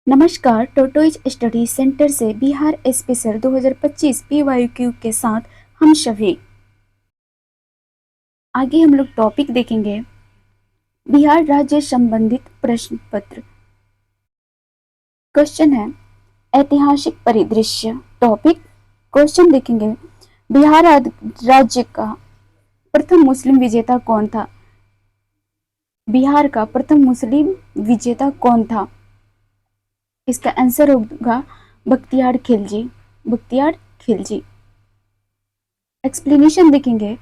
नमस्कार, tortoise study centre से Bihar special 2025 PYQ के साथ हम सभी आगे हम लोग टॉपिक देखेंगे बिहार राज्य संबंधित प्रश्न पत्र। क्वेश्चन है ऐतिहासिक परिदृश्य। टॉपिक क्वेश्चन देखेंगे बिहार राज्य का प्रथम मुस्लिम विजेता कौन था? बिहार का प्रथम मुस्लिम विजेता कौन था? इसका आंसर होगा बख्तियार खिलजी। बख्तियार खिलजी। एक्सप्लेनेशन देखेंगे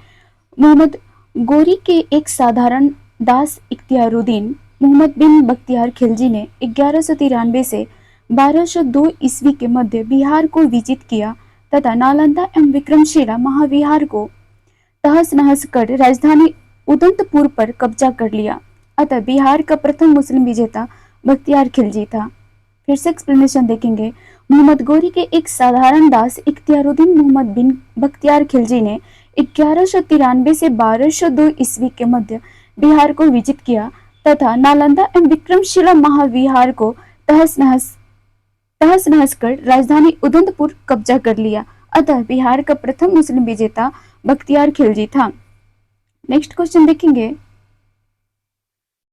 मोहम्मद गोरी के एक साधारण दास इख्तियारुद्दीन मोहम्मद बिन बख्तियार खिलजी ने 1193 से 1202 ईस्वी के मध्य बिहार को विजित किया तथा नालंदा एवं विक्रमशिला महाविहार को तहस नहस कर राजधानी उदंतपुर पर कब्जा कर लिया। अतः बिहार का प्रथम मुस्लिम विजेता बख्तियार खिलजी था। फिर से एक्सप्लेनेशन देखेंगे मोहम्मद गोरी के एक साधारण दास इख्तियारुद्दीन मोहम्मद बिन बख्तियार खिलजी ने 1193 से 1202 ईस्वी के मध्य बिहार को विजित किया तथा नालंदा एवं विक्रमशिला महाविहार को तहस नहस कर राजधानी उदंतपुर कब्जा कर लिया। अतः बिहार का प्रथम मुस्लिम विजेता बख्तियार खिलजी था। नेक्स्ट क्वेश्चन देखेंगे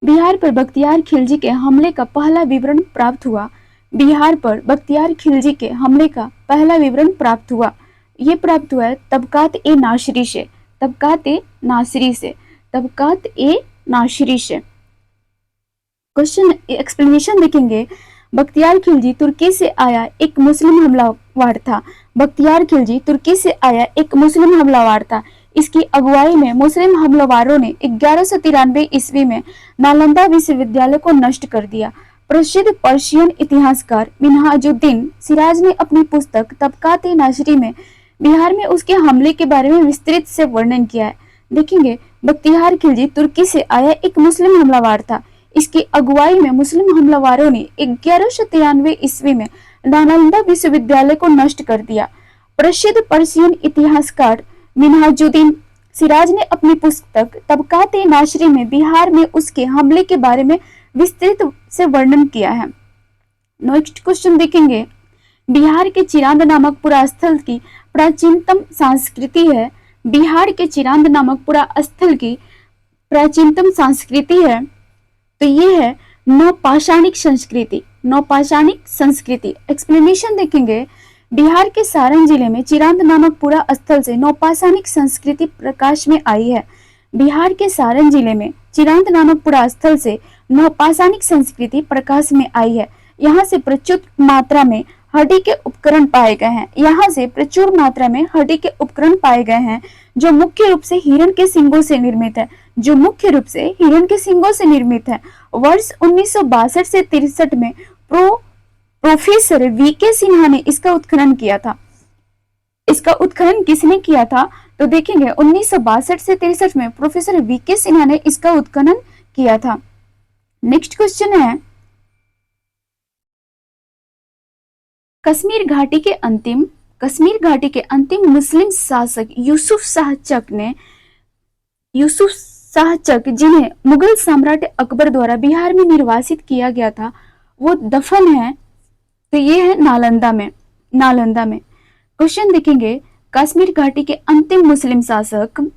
बिहार पर बख्तियार खिलजी के हमले का पहला विवरण प्राप्त हुआ। बिहार पर बख्तियार खिलजी के हमले का पहला विवरण प्राप्त हुआ। ये प्राप्त हुआ है तबकात ए नासिरी से। तबकात ए नासिरी से। तबकात ए नासिरी से। क्वेश्चन एक्सप्लेनेशन देखेंगे बख्तियार खिलजी तुर्की से आया एक मुस्लिम हमलावर था। बख्तियार खिलजी तुर्की से आया एक मुस्लिम हमलावर था। इसकी अगुवाई में मुस्लिम हमलावरों ने 1193 ईस्वी में नालंदा विश्वविद्यालय को नष्ट कर दिया। प्रसिद्ध पर्शियन इतिहासकार मिन्हाजुद्दीन सिराज ने अपनी पुस्तक तबकात-ए-नासिरी में बिहार में उसके हमले के बारे में विस्तृत से वर्णन किया है। देखेंगे बख्तियार खिलजी तुर्की से आया एक मुस्लिम हमलावर था। इसकी अगुवाई में मुस्लिम हमलावरों ने 1193 ईस्वी में नालंदा विश्वविद्यालय को नष्ट कर दिया। प्रसिद्ध पर्शियन इतिहासकार मिन्हाजुद्दीन सिराज ने अपनी पुस्तक तबकात-ए-नासिरी में बिहार में उसके हमले के बारे में विस्तृत से वर्णन किया है। नेक्स्ट क्वेश्चन देखेंगे बिहार के चिरांद नामक पुरा स्थल की प्राचीनतम संस्कृति है। बिहार के चिरांद नामक पुरा स्थल की प्राचीनतम संस्कृति है तो ये है नवपाषाणिक संस्कृति। नवपाषाणिक संस्कृति। एक्सप्लेनेशन देखेंगे बिहार के सारण जिले में चिरांद नामक पुरा स्थल से नवपाषाणिक संस्कृति प्रकाश में आई है। बिहार के सारण जिले में चिरांद नामक पुरा स्थल से नवपाषाणिक संस्कृति प्रकाश में आई है। यहाँ से प्रचुर मात्रा में हड्डी के उपकरण पाए गए हैं। यहाँ से प्रचुर मात्रा में हड्डी के उपकरण पाए गए हैं जो मुख्य रूप से हिरण के सींगों से निर्मित है। जो मुख्य रूप से हिरण के सींगों से निर्मित है। वर्ष 1962 से 63 में प्रोफेसर वीके सिन्हा ने इसका उत्खनन किया था। इसका उत्खनन किसने किया था तो देखेंगे 1962 से 63 में प्रोफेसर वीके सिन्हा ने इसका उत्खनन किया था। नेक्स्ट क्वेश्चन है कश्मीर घाटी के अंतिम मुस्लिम शासक यूसुफ शाह चक जिन्हें मुगल सम्राट अकबर द्वारा बिहार में निर्वासित किया गया था वो दफन है तो ये है नालंदा में। क्वेश्चन देखेंगे कश्मीर घाटी के अंतिम मुस्लिम शासक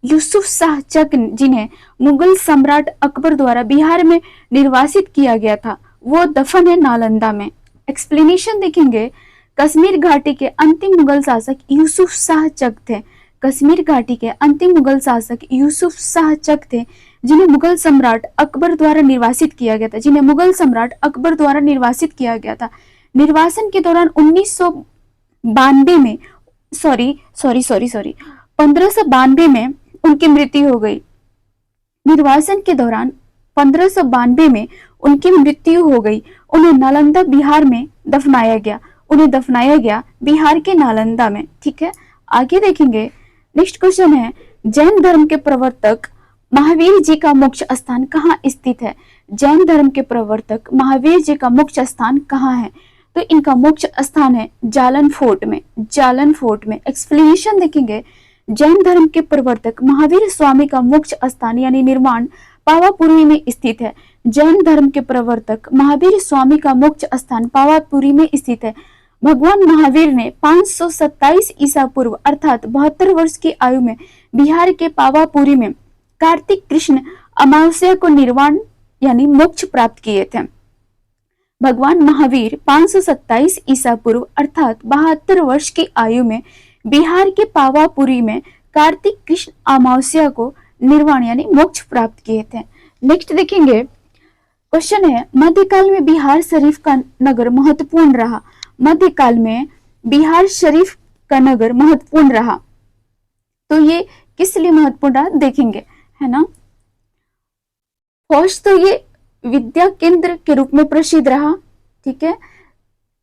यूसुफ शाह चक जिन्हें मुगल सम्राट अकबर द्वारा बिहार में निर्वासित किया गया था वो दफन है नालंदा में। एक्सप्लेनेशन देखेंगे कश्मीर घाटी के अंतिम मुगल शासक यूसुफ शाह चक थे। कश्मीर घाटी के अंतिम मुगल शासक यूसुफ शाह चक थे जिन्हें मुगल सम्राट अकबर द्वारा निर्वासित किया गया था। जिन्हें मुगल सम्राट अकबर द्वारा निर्वासित किया गया था। निर्वासन के दौरान 1592 में उनकी मृत्यु हो गई। निर्वासन के दौरान 1592 में उनकी मृत्यु हो गई। उन्हें नालंदा बिहार में दफनाया गया। बिहार के नालंदा में। ठीक है, आगे देखेंगे। नेक्स्ट क्वेश्चन है जैन धर्म के प्रवर्तक महावीर जी का मुख्य स्थान कहाँ स्थित है? जैन धर्म के प्रवर्तक महावीर जी का मुख्य स्थान कहाँ है तो इनका मुख्य स्थान है जालन फोर्ट में। एक्सप्लेनेशन देखेंगे जैन धर्म के प्रवर्तक महावीर स्वामी का मुख्य स्थान यानी निर्माण पावापुरी में स्थित है। जैन धर्म के प्रवर्तक महावीर स्वामी का मोक्ष स्थान पावापुरी में स्थित है। भगवान महावीर ने 527 ईसा पूर्व अर्थात 72 वर्ष की आयु में बिहार के पावापुरी में कार्तिक कृष्ण अमावस्या को निर्वाण यानी मोक्ष प्राप्त किए थे। भगवान महावीर 527 ईसा पूर्व अर्थात 72 वर्ष की आयु में बिहार के पावापुरी में कार्तिक कृष्ण अमावस्या को निर्वाण यानी मोक्ष प्राप्त किए थे। नेक्स्ट देखेंगे, क्वेश्चन है मध्यकाल में बिहार शरीफ का नगर महत्वपूर्ण रहा। मध्यकाल में बिहार शरीफ का नगर महत्वपूर्ण रहा, तो ये किस लिए महत्वपूर्ण रहा देखेंगे, है ना। फर्स्ट तो ये विद्या केंद्र के रूप में प्रसिद्ध रहा, ठीक है।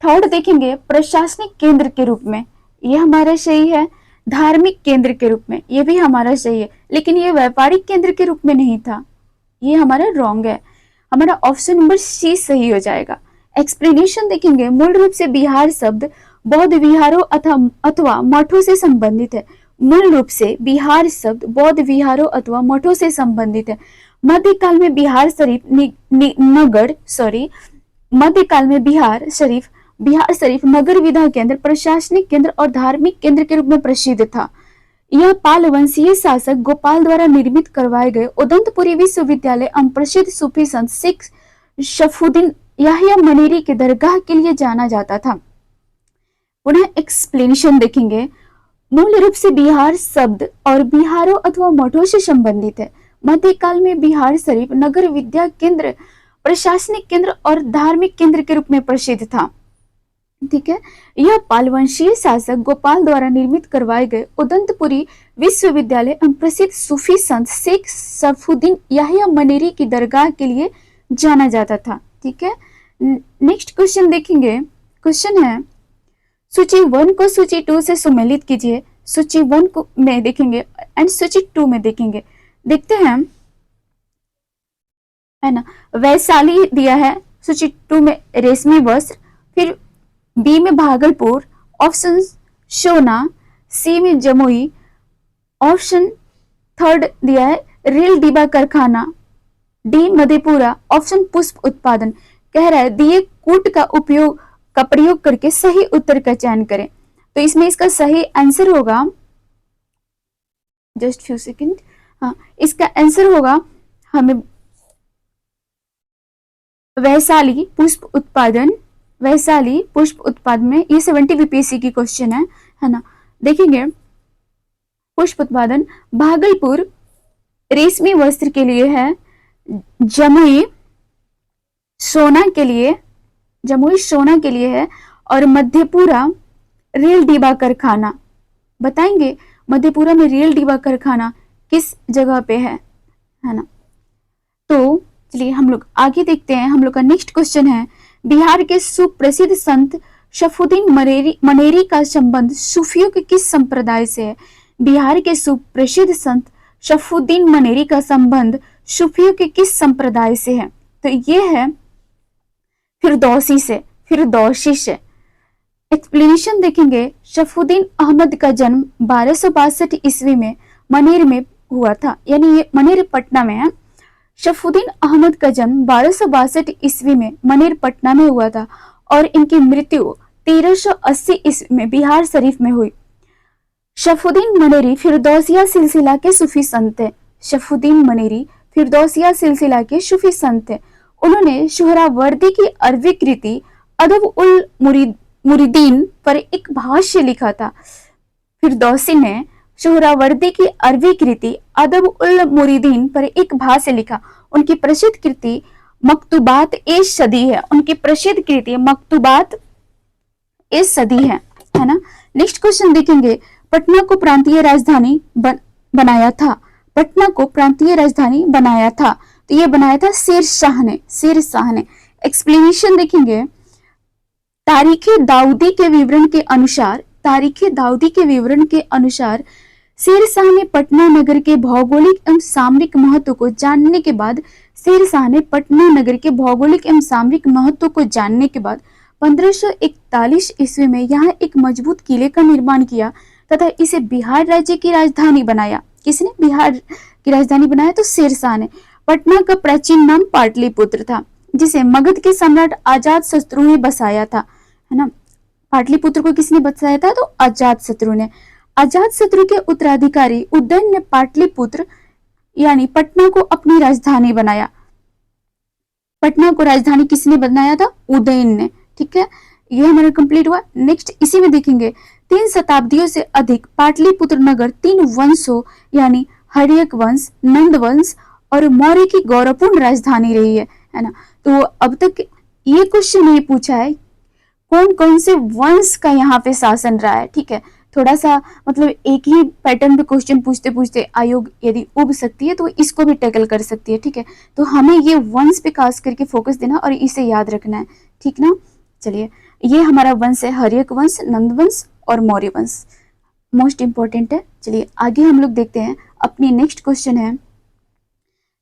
थर्ड देखेंगे प्रशासनिक केंद्र के रूप में, ये हमारा सही है। धार्मिक केंद्र के रूप में, ये भी हमारा सही है, लेकिन ये व्यापारिक केंद्र के रूप में नहीं था, ये हमारा रॉन्ग है। हमारा ऑप्शन नंबर सी सही हो जाएगा। एक्सप्लेनेशन देखेंगे, मूल रूप से बिहार शब्द बौद्ध विहारों अथवा मठों से संबंधित है। मूल रूप से बिहार शब्द बौद्ध विहारों अथवा मठों से संबंधित है। मध्यकाल में बिहार शरीफ नगर विधा केंद्र, प्रशासनिक केंद्र और धार्मिक केंद्र के रूप में प्रसिद्ध था। यह पाल वंशीय शासक गोपाल द्वारा निर्मित करवाए गए उदंतपुरी विश्वविद्यालय एवं प्रसिद्ध सूफी संत शेख शफुद्दीन याहिया मनेरी के दरगाह के लिए जाना जाता था। पुनः एक्सप्लेनेशन देखेंगे, मूल रूप से बिहार शब्द और बिहारों अथवा मठों से संबंधित है। मध्यकाल में बिहार शरीफ नगर विद्या केंद्र, प्रशासनिक केंद्र और धार्मिक केंद्र के रूप में प्रसिद्ध था, ठीक है। यह पालवंशीय शासक गोपाल द्वारा निर्मित करवाए गए उदंतपुरी विश्वविद्यालय एवं प्रसिद्ध सूफी संत शेख शफुद्दीन याहिया मनेरी की दरगाह के लिए जाना जाता था, ठीक है। नेक्स्ट क्वेश्चन देखेंगे, क्वेश्चन है सूची 1 को सूची 2 से सम्मिलित कीजिए। सूची 1 को में देखेंगे एंड सूची 2 में देखेंगे। देखते हैं, है ना। वैशाली दिया है, सूची 2 में रेशमी वस्त्र, फिर बी में भागलपुर, ऑप्शन सोना, सी में जमुई, ऑप्शन थर्ड दिया है रेल डिब्बा कारखाना, डी मधेपुरा, ऑप्शन पुष्प उत्पादन। कह रहा है दिए कूट का प्रयोग करके सही उत्तर का चयन करें। तो इसमें इसका सही आंसर होगा, जस्ट फ्यू सेकंड, हाँ, इसका आंसर होगा हमें वैशाली पुष्प उत्पादन। वैशाली पुष्प उत्पादन में ये 70 बीपीएससी की क्वेश्चन है ना। देखेंगे पुष्प उत्पादन भागलपुर रेशमी वस्त्र के लिए है, जमुई सोना के लिए है, और मधेपुरा रेल डिब्बा कारखाना। बताएंगे मधेपुरा में रेल डिब्बा कारखाना किस जगह पे है ना। तो चलिए हम लोग आगे देखते हैं। हम लोग का नेक्स्ट क्वेश्चन है, बिहार के सुप्रसिद्ध संत शफुद्दीन मनेरी का संबंध सूफियों के किस संप्रदाय से है। बिहार के सुप्रसिद्ध संत शफुद्दीन मनेरी का संबंध सूफियों के किस संप्रदाय से है। तो ये है फिरदौसी से। एक्सप्लेनेशन देखेंगे, शफुद्दीन अहमद का जन्म 1262 ईस्वी में मनेर में हुआ था, यानी ये मनेर पटना में है। शफुद्दीन अहमद का जन्म 1262 ईस्वी में मनेर पटना में हुआ था और इनकी मृत्यु 1380 ईस्वी में बिहार शरीफ में हुई। शफुद्दीन मनेरी फिरदौसिया सिलसिला के सूफी संत थे। शफुद्दीन मनेरी फिरदौसिया सिलसिला के सूफी संत थे। उन्होंने सुहरावर्दी की अरबी कृति अदब उल मुरीदीन पर एक भाष्य लिखा था। फिरदौसी ने सुहरावर्दी की अरबी कृति अदब उल मुरीदीन पर एक भाष्य लिखा। उनकी प्रसिद्ध कृति मकतूबात ए सदी है ना। नेक्स्ट क्वेश्चन देखेंगे, पटना को प्रांतीय राजधानी बनाया था। तो ये बनाया था शेर शाह ने। एक्सप्लेनेशन देखेंगे, तारीखे दाऊदी के विवरण के अनुसार शेर शाह ने पटना नगर के भौगोलिक एवं सामरिक महत्व को जानने के बाद 1541 ईस्वी में यहाँ एक मजबूत किले का निर्माण किया तथा इसे बिहार राज्य की राजधानी बनाया। किसने बिहार की राजधानी बनाया? तो शेर शाह ने। पटना का प्राचीन नाम पाटलिपुत्र था, जिसे मगध के सम्राट अजात शत्रु ने बसाया था, है ना। पाटलिपुत्र को किसने बसाया था? तो अजात शत्रु ने। अजात शत्रु के उत्तराधिकारी उदयन ने पाटलिपुत्र यानी पटना को अपनी राजधानी बनाया। पटना को राजधानी किसने बनाया था? उदयन ने। ठीक है, ये हमारा कंप्लीट हुआ। नेक्स्ट इसी में देखेंगे 3 शताब्दियों से अधिक पाटलिपुत्र नगर 3 वंशों यानी हर्यक वंश, नंद वंश और मौर्य की गौरवपूर्ण राजधानी रही है ना। तो अब तक ये क्वेश्चन नहीं पूछा है कौन कौन से वंश का यहाँ पे शासन रहा है। ठीक है, थोड़ा सा मतलब एक ही पैटर्न पे क्वेश्चन पूछते पूछते आयोग यदि उब सकती है तो इसको भी टैकल कर सकती है। ठीक है, तो हमें ये वंश पे खास करके फोकस देना और इसे याद रखना है। ठीक ना, चलिए ये हमारा वंश है हर्यक वंश, नंद वंश और मौर्य वंश, मोस्ट इंपॉर्टेंट है। चलिए आगे हम लोग देखते हैं। अपनी नेक्स्ट क्वेश्चन है,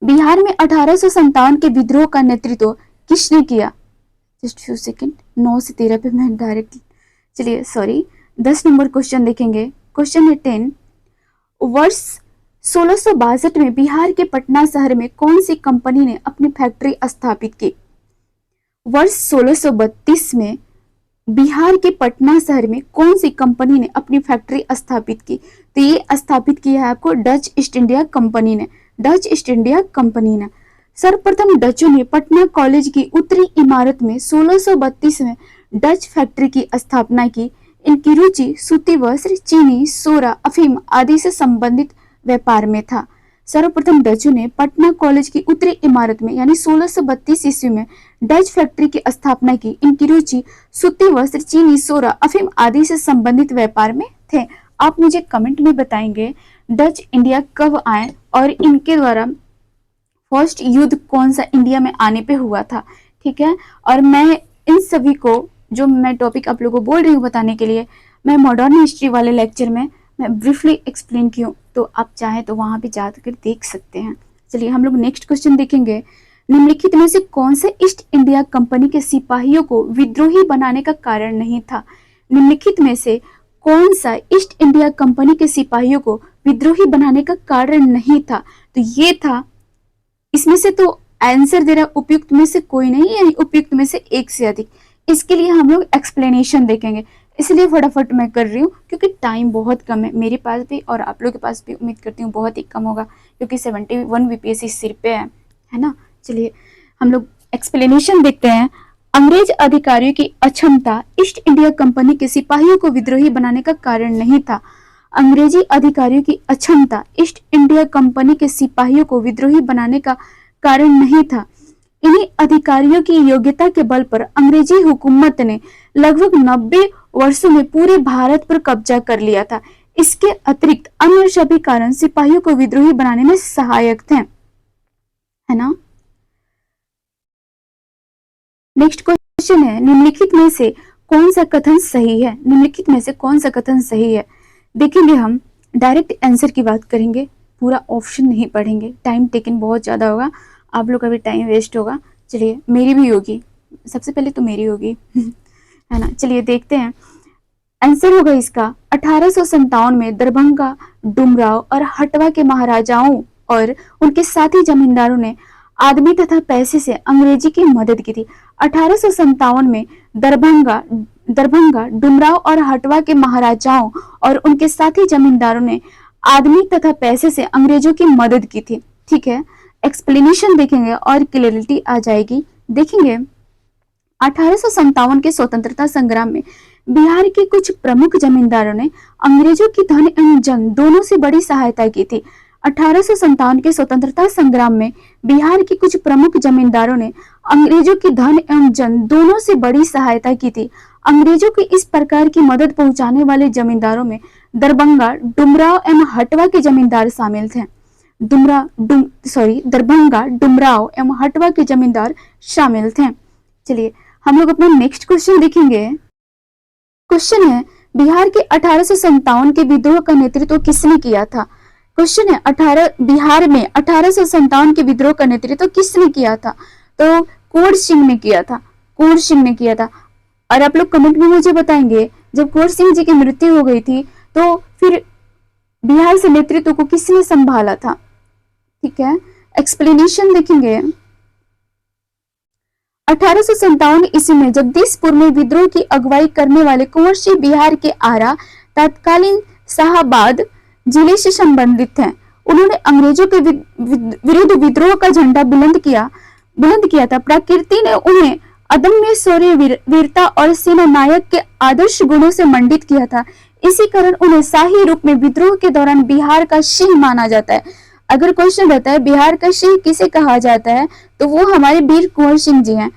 बिहार में 1857 के विद्रोह का नेतृत्व किसने किया? जस्ट फ्यू सेकेंड, 9 से 13 पे मैं डायरेक्ट, चलिए सॉरी 10 नंबर क्वेश्चन देखेंगे। क्वेश्चन है 10, वर्ष 1662 में बिहार के पटना शहर में कौन सी कंपनी ने अपनी फैक्ट्री स्थापित की? वर्ष 1632 में बिहार के पटना शहर में कौन सी कंपनी ने अपनी फैक्ट्री स्थापित की? तो ये स्थापित किया है आपको डच ईस्ट इंडिया कंपनी ने। डच ईस्ट इंडिया कंपनी ने सर्वप्रथम डचों ने पटना कॉलेज की उत्तरी इमारत में 1632 में डच फैक्ट्री की स्थापना की। इनकी रुचि सूती वस्त्र, चीनी, सोरा, अफीम आदि से संबंधित व्यापार में था। सर्वप्रथम डचों ने पटना कॉलेज की उत्तरी इमारत में यानी 1632 ईस्वी में डच फैक्ट्री की स्थापना की। इनकी रुचि सूती वस्त्र, चीनी, सोरा, अफीम आदि से संबंधित व्यापार में थे। आप मुझे कमेंट में बताएंगे डच इंडिया कब आए और इनके द्वारा फर्स्ट युद्ध कौन सा इंडिया में आने पे हुआ था। ठीक है, और मैं इन सभी को जो मैं टॉपिक आप लोगों को बोल रही हूँ बताने के लिए, मैं मॉडर्न हिस्ट्री वाले लेक्चर में मैं ब्रीफली एक्सप्लेन की हूँ, तो आप चाहें तो वहां पे जाकर देख सकते हैं। चलिए हम लोग नेक्स्ट क्वेश्चन देखेंगे। निम्नलिखित में से कौन से ईस्ट इंडिया कंपनी के सिपाहियों को विद्रोही बनाने का कारण नहीं था? निम्नलिखित में से कौन सा ईस्ट इंडिया कंपनी के सिपाहियों को विद्रोही बनाने का कारण नहीं था? तो ये था, इसमें से तो आंसर दे रहा उपयुक्त में से कोई नहीं यानी उपयुक्त में से एक से अधिक। इसके लिए हम लोग एक्सप्लेनेशन देखेंगे, इसलिए फटाफट मैं कर रही हूँ क्योंकि टाइम बहुत कम है मेरे पास भी और आप लोगों के पास भी उम्मीद करती हूँ बहुत ही कम होगा क्योंकि 71 बीपीएससी सिर पे है ना। चलिए हम लोग एक्सप्लेनेशन देखते हैं। अंग्रेज अधिकारियों की अक्षमता ईस्ट इंडिया कंपनी के सिपाहियों को विद्रोही बनाने का कारण नहीं था। अंग्रेजी अधिकारियों की अक्षमता ईस्ट इंडिया कंपनी के सिपाहियों को विद्रोही बनाने का कारण नहीं था। इन्हीं अधिकारियों की योग्यता के बल पर अंग्रेजी हुकूमत ने लगभग 90 वर्षों में पूरे भारत पर कब्जा कर लिया था। इसके अतिरिक्त अन्य सभी कारण सिपाहियों को विद्रोही बनाने में सहायक थे, है ना। नेक्स्ट क्वेश्चन है, निम्नलिखित में से कौन सा कथन सही है? निम्नलिखित में से कौन सा कथन सही है? देखेंगे, हम डायरेक्ट आंसर की बात करेंगे, पूरा ऑप्शन नहीं पढ़ेंगे, टाइम टेकन बहुत ज्यादा होगा, आप लोग का भी टाइम वेस्ट होगा। चलिए मेरी भी होगी, सबसे पहले तो मेरी होगी है ना। चलिए देखते हैं, आंसर होगा इसका 1857 में दरभंगा, डुमराव और हटवा के महाराजाओं और उनके साथी जमींदारों ने आदमी तथा पैसे से अंग्रेजी की मदद की थी। 1857 में दरभंगा, डुमराव और हटवा के महाराजाओं और उनके साथी जमींदारों ने आदमी तथा पैसे से अंग्रेजों की मदद की थी। ठीक है, एक्सप्लेनेशन देखेंगे और क्लियरिटी आ जाएगी। देखेंगे 1857 के स्वतंत्रता संग्राम में बिहार के कुछ प्रमुख जमींदारों ने अंग्रेजों की धन एवं जन दोनों से बड़ी सहायता की थी। 1857 के स्वतंत्रता संग्राम में बिहार के कुछ प्रमुख जमींदारों ने अंग्रेजों की धन एवं जन दोनों से बड़ी सहायता की थी। अंग्रेजों की इस प्रकार की मदद पहुंचाने वाले जमींदारों में दरभंगा, डुमराव एवं हटवा के जमींदार शामिल थे। दरभंगा, डुमराव एवं हटवा के जमींदार शामिल थे। चलिए हम लोग अपना नेक्स्ट क्वेश्चन देखेंगे। क्वेश्चन है, बिहार के 1857 के विद्रोह का नेतृत्व किसने किया था? क्वेश्चन है, बिहार में 1857 के विद्रोह का नेतृत्व किसने किया था? तो कुंवर सिंह ने किया था, कुंवर सिंह ने किया था। और आप लोग कमेंट में मुझे बताएंगे, जब कुंवर सिंह जी की मृत्यु हो गई थी तो फिर बिहार से नेतृत्व को किसने संभाला था? ठीक है, एक्सप्लेनेशन देखेंगे। 1857 ईस्वी में जगदीशपुर में विद्रोह की अगुवाई करने वाले कुंवर सिंह बिहार के आरा तत्कालीन शाहाबाद जिले से संबंधित हैं। उन्होंने अंग्रेजों के विरुद्ध विद्रोह का झंडा बुलंद किया था। प्रकृति ने उन्हें अदम्य शौर्य, वीरता और सेना नायक के आदर्श गुणों से मंडित किया था। इसी कारण उन्हें शाही रूप में विद्रोह के दौरान बिहार का सिंह माना जाता है। अगर क्वेश्चन रहता है बिहार का सिंह किसे कहा जाता है, तो वो हमारे वीर कुंवर सिंह जी हैं।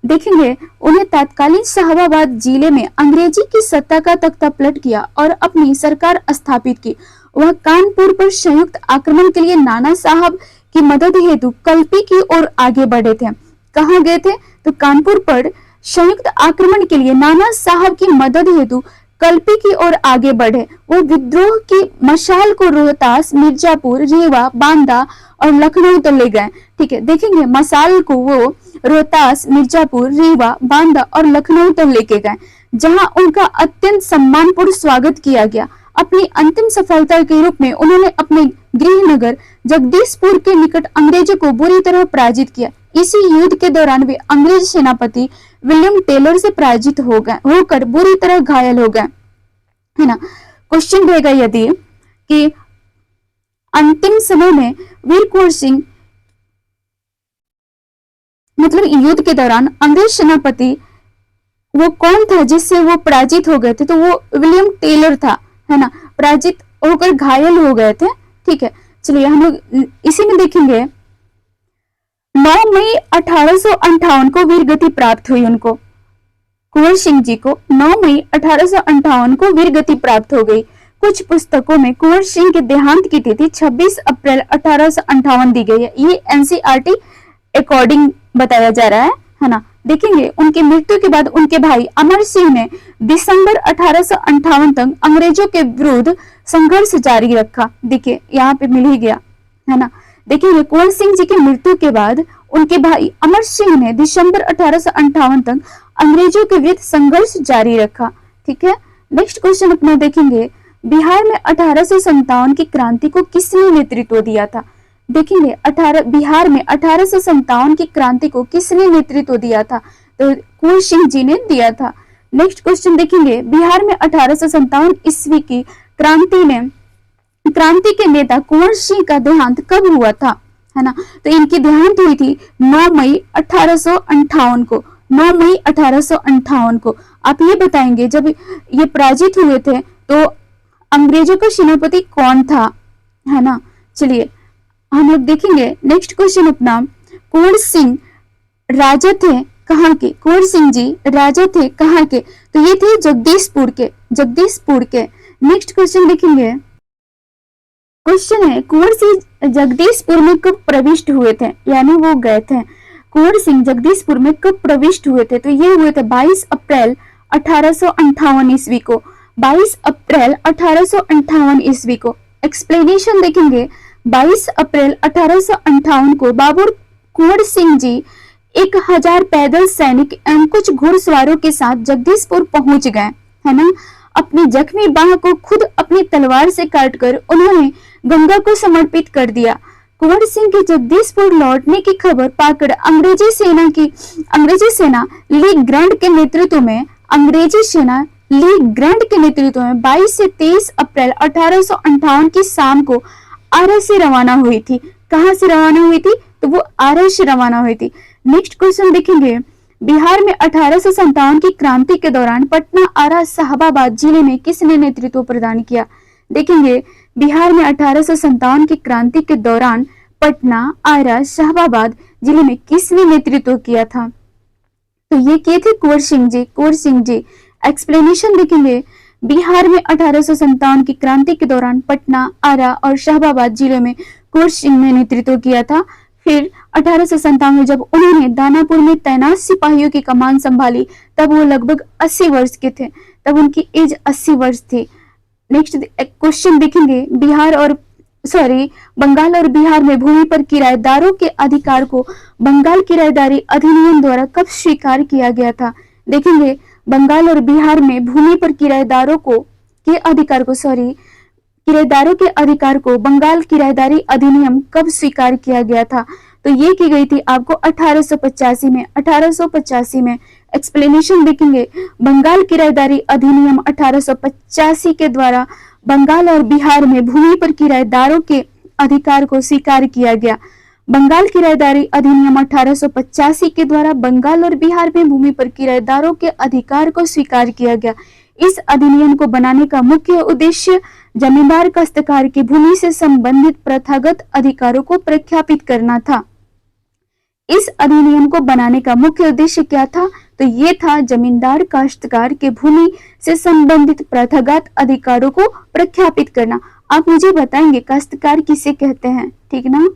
देखेंगे उन्हें तत्कालीन शाहाबाद जिले में अंग्रेजी की सत्ता का तख्ता पलट किया और अपनी सरकार स्थापित की। वह कानपुर पर संयुक्त आक्रमण के लिए नाना साहब की मदद हेतु कल्पी की ओर आगे बढ़े थे। कहाँ गए थे? तो कानपुर पर संयुक्त आक्रमण के लिए नाना साहब की मदद हेतु कल्पी की ओर आगे बढ़े। वो विद्रोह की मशाल को रोहतास, मिर्जापुर, रीवा, बांदा और लखनऊ तक ले गए। ठीक है, देखेंगे मशाल को वो रोहतास, मिर्जापुर, रीवा, बांदा और लखनऊ तक लेके गए, जहां उनका अत्यंत सम्मानपूर्ण स्वागत किया गया। अपनी अंतिम सफलता के रूप में उन्होंने अपने गृह नगर जगदीशपुर के निकट अंग्रेजों को बुरी तरह पराजित किया। इसी युद्ध के दौरान वे अंग्रेज सेनापति विलियम टेलर से पराजित होकर बुरी तरह घायल हो गए, है ना। क्वेश्चन रहेगा यदि कि अंतिम समय में वीर कुंवर सिंह मतलब युद्ध के दौरान अंग्रेज सेनापति वो कौन था जिससे वो पराजित हो गए थे, तो वो विलियम टेलर था, है ना। पराजित होकर घायल हो गए थे। ठीक है, चलिए हम लोग इसी में देखेंगे 9 मई 1858 को वीर गति प्राप्त हुई उनको, कुंवर सिंह जी को 9 मई 1858 को वीर गति प्राप्त हो गई। कुछ पुस्तकों में कुंवर सिंह के देहांत की तिथि 26 अप्रैल 1858 दी गई है। ये एनसीईआरटी अकॉर्डिंग बताया जा रहा है ना। देखेंगे उनकी मृत्यु के बाद उनके भाई अमर सिंह ने दिसंबर 1858 तक अंग्रेजों के विरुद्ध संघर्ष जारी रखा। देखिए यहाँ पे मिल ही गया, है ना। देखिए कुंवर सिंह जी की मृत्यु के बाद उनके भाई अमर सिंह ने दिसंबर 1858 तक अंग्रेजों के विरुद्ध संघर्ष जारी रखा। ठीक है, नेक्स्ट क्वेश्चन अपना देखेंगे, बिहार में 1857 की क्रांति को किसने नेतृत्व दिया था? देखेंगे बिहार में 1857 की क्रांति को किसने नेतृत्व दिया था? तो कुंवर सिंह जी ने दिया था। नेक्स्ट क्वेश्चन देखेंगे, बिहार में 1857 ईस्वी की क्रांति के नेता कुंवर सिंह का देहांत कब हुआ था, है ना। तो इनकी देहांत हुई थी 9 मई 1858 को, 9 मई 1858 को। आप ये बताएंगे जब ये पराजित हुए थे तो अंग्रेजों का सेनापति कौन था, है ना। चलिए हम लोग देखेंगे नेक्स्ट क्वेश्चन अपना, कुंवर सिंह राजा थे कहाँ के? कुंवर सिंह जी राजा थे कहाँ के? तो ये थे जगदीशपुर के। नेक्स्ट क्वेश्चन देखेंगे, क्वेश्चन है कुंवर सिंह जगदीशपुर में कब प्रविष्ट हुए थे, यानी वो गए थे। कुंवर सिंह जगदीशपुर में कब प्रविष्ट हुए थे? तो ये हुए थे 22 अप्रैल 1858 ईस्वी को, 22 अप्रैल 1858 ईस्वी को। एक्सप्लेनेशन देखेंगे, 22 अप्रैल 1858 को बाबूर कुंवर सिंह जी 1000 पैदल सैनिक एवं कुछ घुड़सवारों के साथ जगदीशपुर पहुंच गए, है ना। अपनी जख्मी बाह को खुद अपनी तलवार से काटकर उन्होंने गंगा को समर्पित कर दिया। कुंवर सिंह के जगदीशपुर लौटने की खबर पाकर अंग्रेजी सेना ली ग्रैंड के नेतृत्व में 22 से 23 अप्रैल 1858 की शाम को आरा से रवाना हुई थी। कहां से रवाना हुई थी? तो वो आरा से रवाना हुई थी। नेक्स्ट क्वेश्चन देखेंगे, बिहार में 1857 की क्रांति के दौरान पटना, आरा, शाहाबाद जिले में किसने नेतृत्व प्रदान किया? देखेंगे बिहार में 1857 की क्रांति के दौरान पटना, आरा, शाहाबाद जिले में किसने नेतृत्व किया था? तो ये किए थे कुंवर सिंह जी। एक्सप्लेनेशन देखेंगे, बिहार में 1857 की क्रांति के दौरान पटना, आरा और शाहाबाद जिले में कुंवर सिंह ने नेतृत्व किया था। फिर 1857 में जब उन्होंने दानापुर में तैनात सिपाहियों की कमान संभाली तब वो लगभग 80 वर्ष के थे, तब उनकी एज 80 वर्ष थी। नेक्स्ट क्वेश्चन देखेंगे, बंगाल और बिहार में भूमि पर किराएदारों के अधिकार को बंगाल किराएदारी अधिनियम द्वारा कब स्वीकार किया गया था? देखेंगे बंगाल और बिहार में भूमि पर किराएदारों के अधिकार को किराएदारों के अधिकार को बंगाल किराएदारी अधिनियम कब स्वीकार किया गया था? तो ये की गई थी आपको 1885 में। 1885 में एक्सप्लेनेशन देखेंगे। बंगाल किराएदारी अधिनियम 1885 के द्वारा बंगाल और बिहार में भूमि पर किराएदारों के अधिकार को स्वीकार किया गया। बंगाल किराएदारी अधिनियम 1885 के द्वारा बंगाल और बिहार में भूमि पर किराएदारों के अधिकार को स्वीकार किया गया। इस अधिनियम को बनाने का मुख्य उद्देश्य जमींदार काश्तकार की भूमि से संबंधित प्रथागत अधिकारों को प्रख्यापित करना था। इस अधिनियम को बनाने का मुख्य उद्देश्य क्या था? तो ये था जमींदार काश्तकार के भूमि से संबंधित प्रथागत अधिकारों को प्रख्यापित करना। आप मुझे बताएंगे काश्तकार किसे कहते हैं, ठीक ना?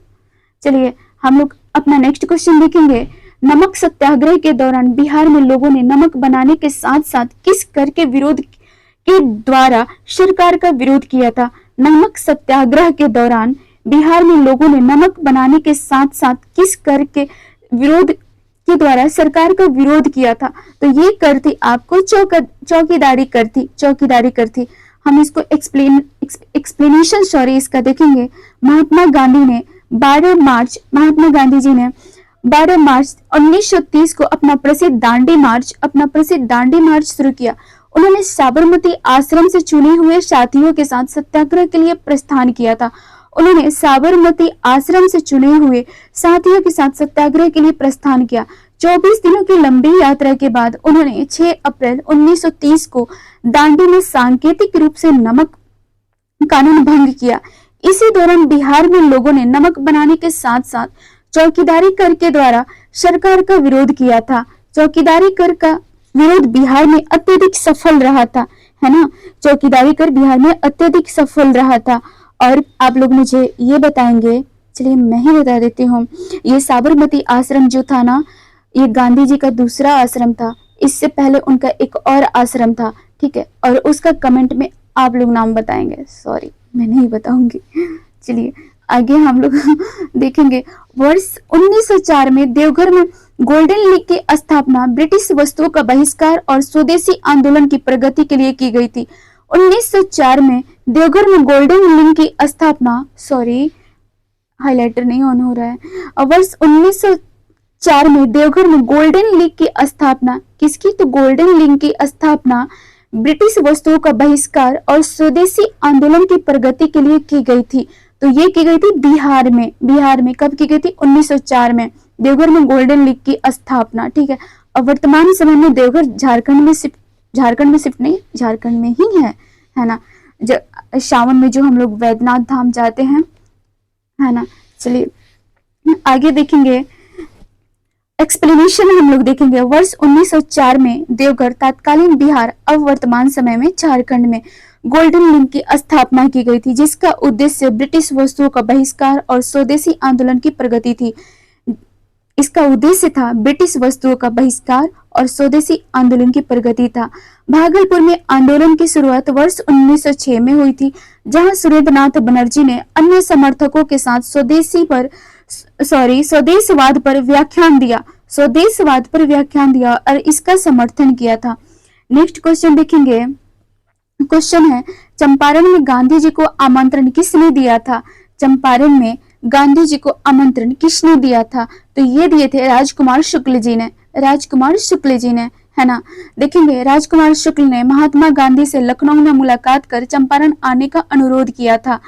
चलिए हम लोग अपना नेक्स्ट क्वेश्चन देखेंगे। नमक सत्याग्रह के दौरान बिहार में लोगों ने नमक बनाने के साथ साथ किस कर के विरोध के द्वारा सरकार का विरोध किया था? नमक सत्याग्रह के दौरान बिहार में लोगों ने नमक बनाने के साथ साथ किस कर के विरोध के द्वारा सरकार का विरोध किया था? तो ये कर थी आपको चौकीदारी कर थी। हम इसको एक्सप्लेनेशन इसका देखेंगे। महात्मा गांधी जी ने 12 मार्च 1930 को अपना प्रसिद्ध दांडी मार्च शुरू किया। उन्होंने साबरमती आश्रम से चुने हुए साथियों के साथ सत्याग्रह के लिए प्रस्थान किया था। 24 दिनों की लंबी यात्रा के बाद उन्होंने 6 अप्रैल 1930 को दांडी में सांकेतिक रूप से नमक कानून भंग किया। इसी दौरान बिहार में लोगों ने नमक बनाने के साथ साथ चौकीदारी कर के द्वारा सरकार का विरोध किया था। चौकीदारी कर का विरोध बिहार में अत्यधिक सफल रहा था, है ना? चौकीदारी कर बिहार में अत्यधिक सफल रहा था। और आप लोग मुझे ये बताएंगे, चलिए मैं ही बता देती हूँ। ये साबरमती आश्रम जो था ना, ये गांधी जी का दूसरा आश्रम था। इससे पहले उनका एक और आश्रम था, ठीक है? और उसका कमेंट में आप लोग नाम बताएंगे। सॉरी, मैं नहीं बताऊंगी। चलिए आगे हम लोग देखेंगे। वर्ष 1904 में देवघर में गोल्डन लीग की स्थापना ब्रिटिश वस्तुओं का बहिष्कार और स्वदेशी आंदोलन की प्रगति के लिए की गई थी। 1904 में देवघर में गोल्डन लीग की स्थापना, सॉरी हाइलाइटर नहीं ऑन हो रहा है। वर्ष 1904 में देवघर में गोल्डन लीग की स्थापना किसकी? तो गोल्डन लीग की स्थापना ब्रिटिश वस्तुओं का बहिष्कार और स्वदेशी आंदोलन की प्रगति के लिए की गई थी। तो ये की गई थी बिहार में कब की गई थी? 1904 में देवघर में गोल्डन लीग की स्थापना, ठीक है? और वर्तमान समय में देवघर झारखंड में ही है ना? सावन में जो हम लोग वैद्यनाथ धाम जाते हैं, है ना? चलिए आगे देखेंगे। एक्सप्लेनेशन हम लोग देखेंगे। वर्ष 1904 में देवघर तत्कालीन बिहार अब वर्तमान समय में झारखंड में गोल्डन लीग की स्थापना की गई थी, जिसका उद्देश्य ब्रिटिश वस्तुओं का बहिष्कार और स्वदेशी आंदोलन की प्रगति थी। इसका उद्देश्य था ब्रिटिश वस्तुओं का बहिष्कार और स्वदेशी आंदोलन की प्रगति था। भागलपुर में आंदोलन की शुरुआत वर्ष 1906 में हुई थी, जहां सुरेंद्रनाथ बनर्जी ने अन्य समर्थकों के साथ स्वदेशवाद पर व्याख्यान दिया और इसका समर्थन किया था। नेक्स्ट क्वेश्चन देखेंगे। क्वेश्चन है, चंपारण में गांधी जी को आमंत्रण किसने दिया था? चंपारण में गांधी जी को आमंत्रण किसने दिया था? तो ये दिए थे राजकुमार शुक्ल जी ने, है ना? देखेंगे, राजकुमार शुक्ल ने महात्मा गांधी से लखनऊ में मुलाकात कर चंपारण आने का अनुरोध किया था।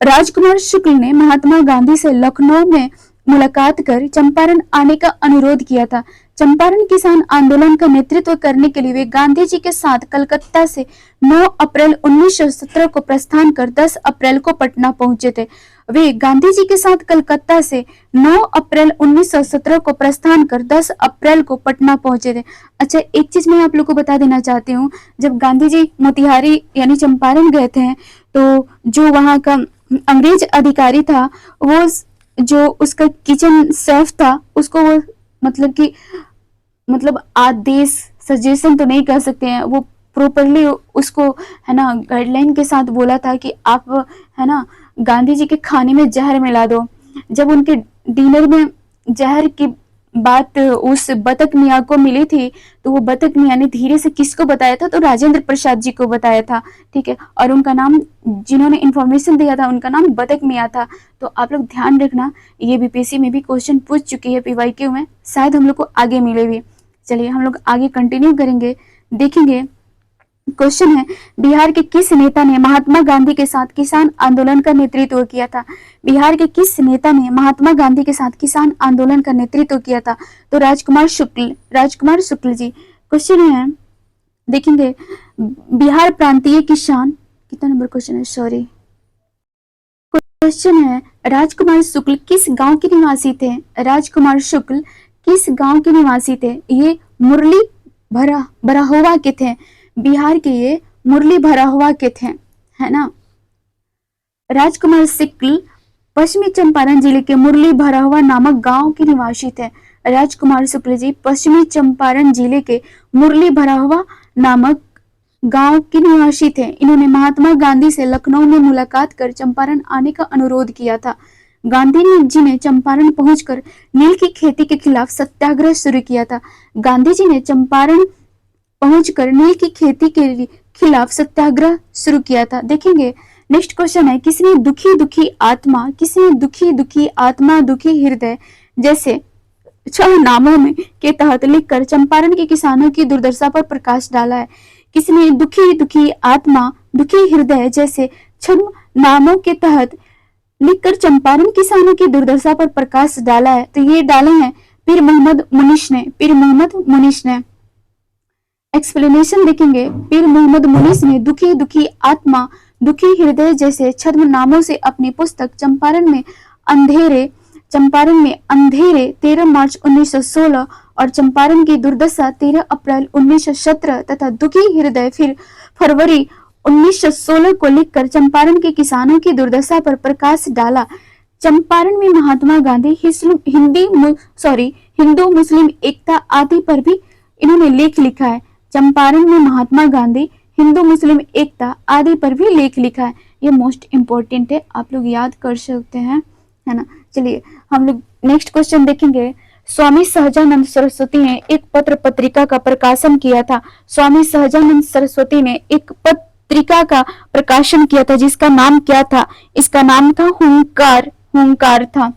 राजकुमार शुक्ल ने महात्मा गांधी से लखनऊ में मुलाकात कर चंपारण आने का अनुरोध किया था। चंपारण किसान आंदोलन का नेतृत्व करने के लिए वे गांधी जी के साथ कलकत्ता से 9 अप्रैल 1917 को प्रस्थान कर 10 अप्रैल को पटना पहुंचे थे। वे गांधी जी के साथ कलकत्ता से 9 अप्रैल 1917 को प्रस्थान कर 10 अप्रैल को पटना पहुंचे थे। अच्छा, एक चीज मैं आप लोग को बता देना चाहती हूँ। जब गांधी जी मोतिहारी यानी चंपारण गए थे, तो जो वहां का अंग्रेज अधिकारी था, वो जो उसका किचन शेफ था, उसको वो मतलब आदेश सजेशन तो नहीं कह सकते हैं, वो प्रॉपरली उसको, है ना, गाइडलाइन के साथ बोला था कि आप, है ना, गांधी जी के खाने में जहर मिला दो। जब उनके डिनर में जहर की बात उस बतख मियाँ को मिली थी, तो वो बतख मियाँ ने धीरे से किसको बताया था, तो राजेंद्र प्रसाद जी को बताया था। ठीक है, और उनका नाम, जिन्होंने इन्फॉर्मेशन दिया था उनका नाम बतख मियाँ था। तो आप लोग ध्यान रखना, ये बीपीएससी में भी क्वेश्चन पूछ चुकी है पीवाईक्यू में, शायद हम लोग को आगे मिले भी। चलिए हम लोग आगे कंटिन्यू करेंगे, देखेंगे। क्वेश्चन है, बिहार के किस नेता ने महात्मा गांधी के साथ किसान आंदोलन का नेतृत्व किया था? बिहार के किस नेता ने महात्मा गांधी के साथ किसान आंदोलन का नेतृत्व किया था? तो राजकुमार शुक्ल जी। क्वेश्चन है, देखेंगे, बिहार प्रांतीय किसान, कितना नंबर क्वेश्चन है, सॉरी, क्वेश्चन है, राजकुमार शुक्ल किस गांव के निवासी थे? राजकुमार शुक्ल किस गांव के निवासी थे? ये मुरली भराहुआ के थे, बिहार के ये मुरली भराहुआ के थे, है ना। राजकुमार शुक्ल पश्चिमी चंपारण जिले के मुरली भराहुआ नामक गांव के निवासी थे। राजकुमार शुक्ल जी पश्चिमी चंपारण जिले के मुरली भराहुआ नामक गांव के निवासी थे। इन्होंने महात्मा गांधी से लखनऊ में मुलाकात कर चंपारण आने का अनुरोध किया था। गांधी जी ने चंपारण पहुंचकर नील की खेती के खिलाफ सत्याग्रह शुरू किया था। गांधी जी ने चंपारण पहुंचकर नील की खेती के खिलाफ सत्याग्रह शुरू किया था। देखेंगे नेक्स्ट क्वेश्चन है, किसने दुखी दुखी आत्मा दुखी हृदय जैसे 6 नामों में के तहत लिखकर चंपारण के किसानों की दुर्दशा पर प्रकाश डाला है? किसने दुखी दुखी आत्मा दुखी हृदय जैसे 6 नामों के तहत लिखकर चंपारण किसानों की दुर्दशा पर प्रकाश डाला है? तो ये डाले हैं पीर मोहम्मद मुनीस ने। एक्सप्लेनेशन देखेंगे, पीर मोहम्मद मुनीस ने दुखी दुखी आत्मा दुखी हृदय जैसे 6 नामों से अपनी पुस्तक चंपारण में अंधेरे 13 मार्च 1916 और चंपारण की दुर्दशा 13 अप्रैल 1917 तथा दुखी हृदय फिर फरवरी 1916 को लिखकर चंपारण के किसानों की दुर्दशा पर प्रकाश डाला। चंपारण में महात्मा गांधी हिंदू मुस्लिम एकता आदि पर भी इन्होंने लेख लिखा है। चंपारण में महात्मा गांधी हिंदू मुस्लिम एकता आदि पर भी लेख लिखा है। ये मोस्ट इंपोर्टेंट है, आप लोग याद कर सकते हैं, है ना। चलिए हम लोग नेक्स्ट क्वेश्चन देखेंगे। स्वामी सहजानंद सरस्वती ने एक पत्र पत्रिका का प्रकाशन किया था। स्वामी सहजानंद सरस्वती ने एक पत्रिका का प्रकाशन किया था जिसका नाम क्या था? इसका नाम था हुंकार था।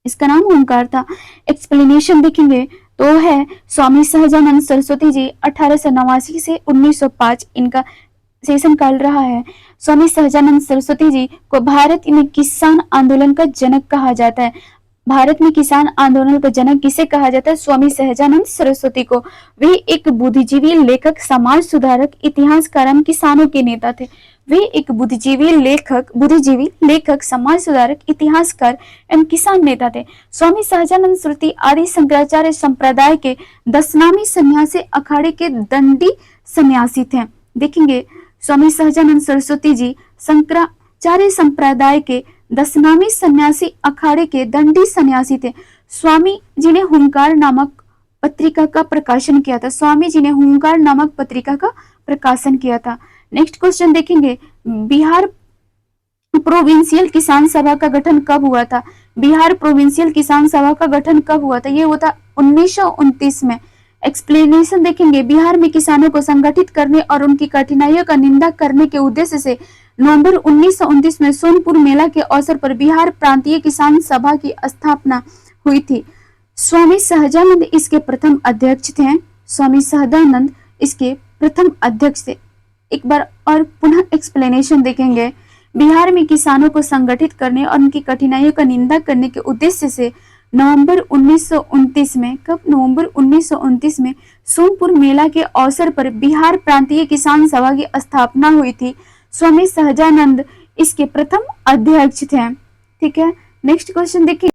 इसका नाम हुंकार था। एक्सप्लेनेशन देखेंगे तो है, स्वामी सहजानंद सरस्वती जी 1889 से 1905 इनका सेशन काल रहा है। स्वामी सहजानंद सरस्वती जी को भारत में किसान आंदोलन का जनक कहा जाता है। भारत में किसान आंदोलन का जनक किसे कहा जाता है? स्वामी सहजानंद सरस्वती को। वे एक बुद्धिजीवी लेखक, समाज सुधारक, इतिहासकार, किसानों के नेता थे। वे एक बुद्धिजीवी लेखक, समाज सुधारक, इतिहासकार एवं किसान नेता थे। स्वामी सहजानंद सरस्वती आदि शंकराचार्य संप्रदाय के दशनामी सन्यासी अखाड़े के दंडी सन्यासी थे। देखेंगे स्वामी सहजानंद सरस्वती जी शंकराचार्य संप्रदाय के दशनामी सन्यासी अखाड़े के दंडी सन्यासी थे। स्वामी जी ने हुंकार नामक पत्रिका का प्रकाशन किया था। स्वामी जी ने हुंकार नामक पत्रिका का प्रकाशन किया था। नेक्स्ट क्वेश्चन देखेंगे, बिहार प्रोविंशियल किसान सभा का गठन कब हुआ था? बिहार प्रोविंशियल किसान सभा का गठन कब हुआ था? ये हुआ था 1929 में। एक्सप्लेनेशन देखेंगे, बिहार में किसानों को संगठित करने और उनकी कठिनाइयों का निंदा करने के उद्देश्य से नवंबर 1929 में सोनपुर मेला के अवसर पर बिहार प्रांतीय किसान सभा की स्थापना हुई थी। स्वामी सहजानंद इसके प्रथम अध्यक्ष थे। स्वामी सहजानंद इसके प्रथम अध्यक्ष थे। एक बार और पुनः एक्सप्लेनेशन देखेंगे, बिहार में किसानों को संगठित करने और उनकी कठिनाइयों का निंदा करने के उद्देश्य से नवंबर 1929 में, कब? नवंबर 1929 में सोनपुर मेला के अवसर पर बिहार प्रांतीय किसान सभा की स्थापना हुई थी। स्वामी सहजानंद इसके प्रथम अध्यक्ष थे। ठीक है, नेक्स्ट क्वेश्चन देखिए।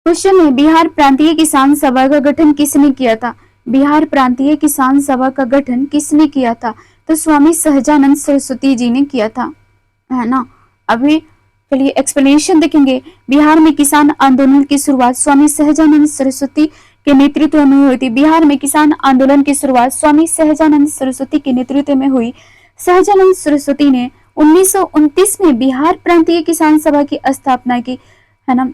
क्वेश्चन है, बिहार प्रांतीय किसान सभा का गठन किसने किया था? बिहार प्रांतीय किसान सभा का गठन किसने किया था? तो स्वामी सहजानंद सरस्वती जी ने किया था, है ना। अभी चलिए एक्सप्लेनेशन देखेंगे। बिहार में किसान आंदोलन की शुरुआत स्वामी सहजानंद सरस्वती के नेतृत्व में हुई थी। बिहार में किसान आंदोलन की शुरुआत स्वामी सहजानंद सरस्वती के नेतृत्व में हुई। सहजानंद सरस्वती ने 1929 में बिहार प्रांतीय किसान सभा की स्थापना की, है ना।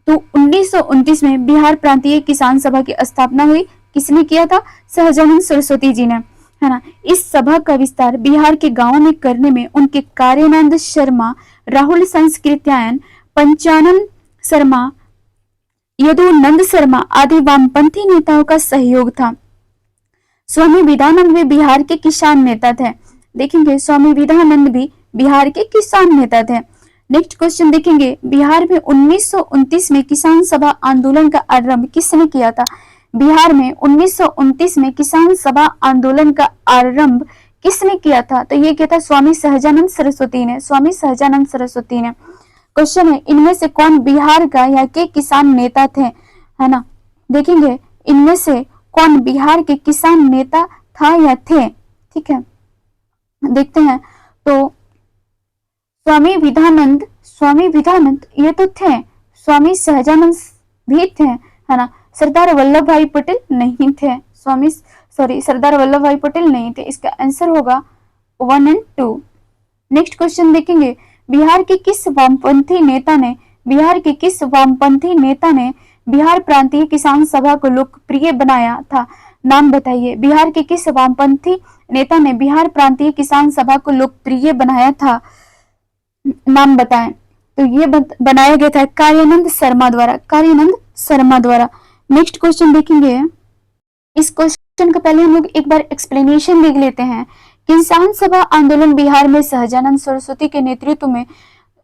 तो 1929 में बिहार प्रांतीय किसान सभा की स्थापना हुई। किसने किया था? सहजानंद सरस्वती जी ने, है ना। इस सभा का विस्तार बिहार के गांवों में करने में उनके कार्यानंद शर्मा, राहुल संस्कृत्यायन, पंचानन शर्मा, यदुनंद शर्मा आदि वामपंथी नेताओं का सहयोग था। स्वामी विवेकानंद भी बिहार के किसान नेता थे। देखेंगे स्वामी विवेकानंद भी बिहार के किसान नेता थे। नेक्स्ट क्वेश्चन देखेंगे, बिहार में 1929 में किसान सभा आंदोलन का आरंभ किसने किया था? बिहार में 1929 में किसान सभा आंदोलन का आरंभ किसने किया था? तो ये किया था स्वामी सहजानंद सरस्वती ने, स्वामी सहजानंद सरस्वती ने। क्वेश्चन है, इनमें से कौन बिहार का या के किसान नेता थे? है ना, देखेंगे इनमें से कौन बिहार के किसान नेता था या थे। ठीक है, देखते हैं। तो स्वामी विवेकानंद ये तो थे, स्वामी सहजानंद भी थे, है ना। सरदार वल्लभ भाई पटेल नहीं थे, सरदार वल्लभ भाई पटेल नहीं थे। इसका आंसर होगा 1 और 2। नेक्स्ट क्वेश्चन देखेंगे, बिहार के किस वामपंथी नेता ने बिहार प्रांतीय किसान सभा को लोकप्रिय बनाया था? नाम बताइए। बिहार के किस वामपंथी नेता ने बिहार प्रांतीय किसान सभा को लोकप्रिय बनाया था? नाम बताएं। तो ये बनाया गया था कार्यानंद शर्मा द्वारा। नेक्स्ट क्वेश्चन देखेंगे, इस क्वेश्चन का पहले हम लोग एक बार एक्सप्लेनेशन देख लेते हैं। किसान सभा आंदोलन बिहार में सहजानंद सरस्वती के नेतृत्व में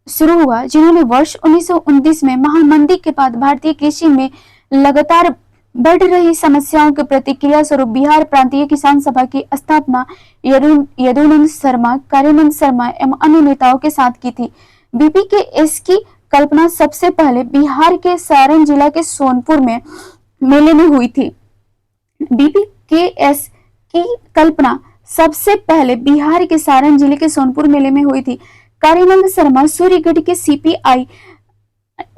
शुरू हुआ, जिन्होंने वर्ष 1929 में महामंदी के बाद भारतीय कृषि में लगातार बढ़ रही समस्याओं के प्रतिक्रिया स्वरूप बिहार प्रांतीय किसान सभा की स्थापना यदुनंद शर्मा, कार्यानंद शर्मा एवं अन्य नेताओं के साथ की थी। बीपीकेएस की कल्पना सबसे पहले बिहार के सारण जिला के सोनपुर में मेले में हुई थी। बीपीकेएस की कल्पना सबसे पहले बिहार के सारण जिले के सोनपुर मेले में हुई थी। कार्यानंद शर्मा सूर्यगढ़ के सीपीआई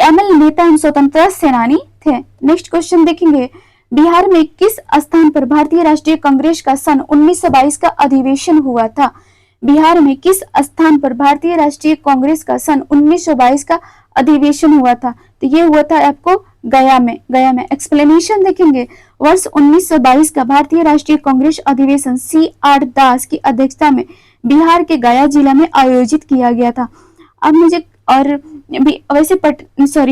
एमएल नेता एवं स्वतंत्रता सेनानी थे। नेक्स्ट क्वेश्चन देखेंगे, बिहार में किस स्थान पर भारतीय राष्ट्रीय कांग्रेस का सन 1922 का अधिवेशन हुआ था? बिहार में किस स्थान पर भारतीय राष्ट्रीय कांग्रेस का सन 1922 का अधिवेशन हुआ था? तो ये हुआ था आपको गया में। एक्सप्लेनेशन देखेंगे, वर्ष 1922 का भारतीय राष्ट्रीय कांग्रेस अधिवेशन CR दास की अध्यक्षता में बिहार के गया जिला में आयोजित किया गया था। अब मुझे और वैसे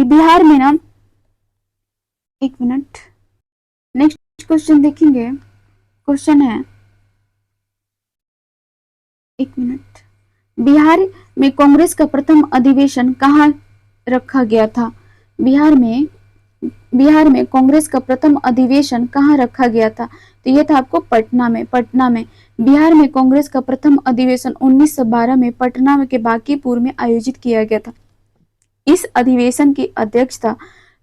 बिहार में ना, एक मिनट, नेक्स्ट क्वेश्चन देखेंगे। क्वेश्चन है, एक मिनट, बिहार में कांग्रेस का प्रथम अधिवेशन कहाँ रखा गया था? बिहार में कांग्रेस का प्रथम अधिवेशन कहाँ रखा गया था? तो ये था आपको पटना में। बिहार में कांग्रेस का प्रथम अधिवेशन 1912 में पटना के बांकीपुर में आयोजित किया गया था। इस अधिवेशन की अध्यक्षता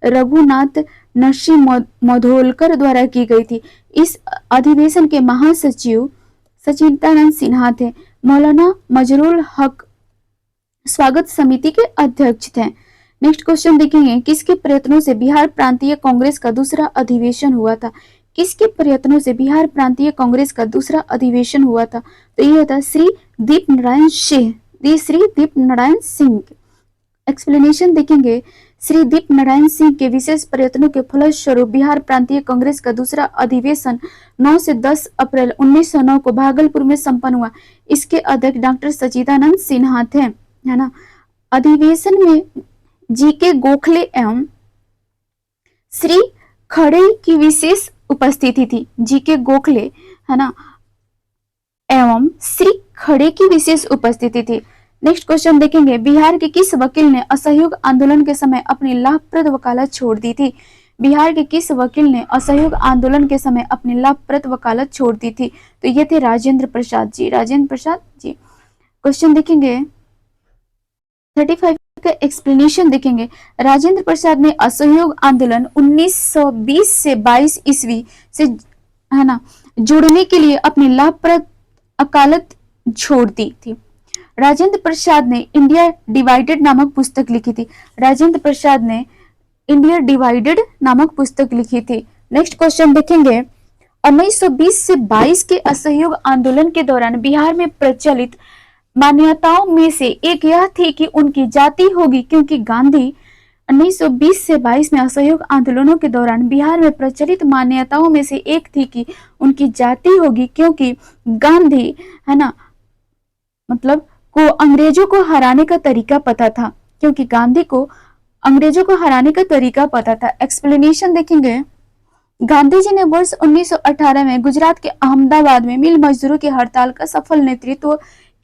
रघुनाथ नरसिंह मधोलकर द्वारा की गई थी। इस अधिवेशन के महासचिव सचिदानंद सिन्हा थे। मौलाना मजरूल हक स्वागत समिति के अध्यक्ष थे। नेक्स्ट क्वेश्चन देखेंगे, किसके प्रयत्नों से बिहार प्रांतीय कांग्रेस का दूसरा अधिवेशन हुआ था? किसके प्रयत्नों से बिहार प्रांतीय कांग्रेस का दूसरा अधिवेशन हुआ था? तो ये था श्री दीपनारायण सिंह। एक्सप्लेनेशन देखेंगे, श्री दीपनारायण सिंह के विशेष प्रयत्नों के फलस्वरूप बिहार प्रांतीय कांग्रेस का दूसरा अधिवेशन 9 से 10 अप्रैल 1909 को भागलपुर में संपन्न हुआ। इसके अध्यक्ष डॉक्टर सचिदानंद सिन्हा थे, है ना। अधिवेशन में जीके गोखले एवं श्री खड़े की विशेष उपस्थिति थी। जीके गोखले, है ना, एवं श्री खड़े की विशेष उपस्थिति थी। नेक्स्ट क्वेश्चन देखेंगे, बिहार के किस वकील ने असहयोग आंदोलन के समय अपनी लाभप्रद वकालत छोड़ दी थी? बिहार के किस वकील ने असहयोग आंदोलन के समय अपनी लाभप्रद वकालत छोड़ दी थी? तो ये थे राजेंद्र प्रसाद जी। क्वेश्चन देखेंगे 35 का एक्सप्लेनेशन देखेंगे। राजेंद्र प्रसाद ने असहयोग आंदोलन 1920 से 22 ईस्वी से, है ना, जोड़ने के लिए अपनी लाभप्रद वकालत छोड़ दी थी। राजेंद्र प्रसाद ने इंडिया डिवाइडेड नामक पुस्तक लिखी थी। नेक्स्ट क्वेश्चन देखेंगे, 1920 से 22 के असहयोग आंदोलन के दौरान बिहार में प्रचलित मान्यताओं में से एक यह थी कि उनकी जाति होगी, क्योंकि गांधी 1920 से 22 में असहयोग आंदोलनों के दौरान बिहार में प्रचलित मान्यताओं में से एक थी कि उनकी जाति होगी, क्योंकि गांधी, है ना, मतलब को अंग्रेजों को हराने का तरीका पता था, क्योंकि गांधी को अंग्रेजों को हराने का तरीका पता था। एक्सप्लेनेशन देखेंगे, गांधी जी ने वर्ष 1918 में गुजरात के अहमदाबाद में मिल मजदूरों की हड़ताल का सफल नेतृत्व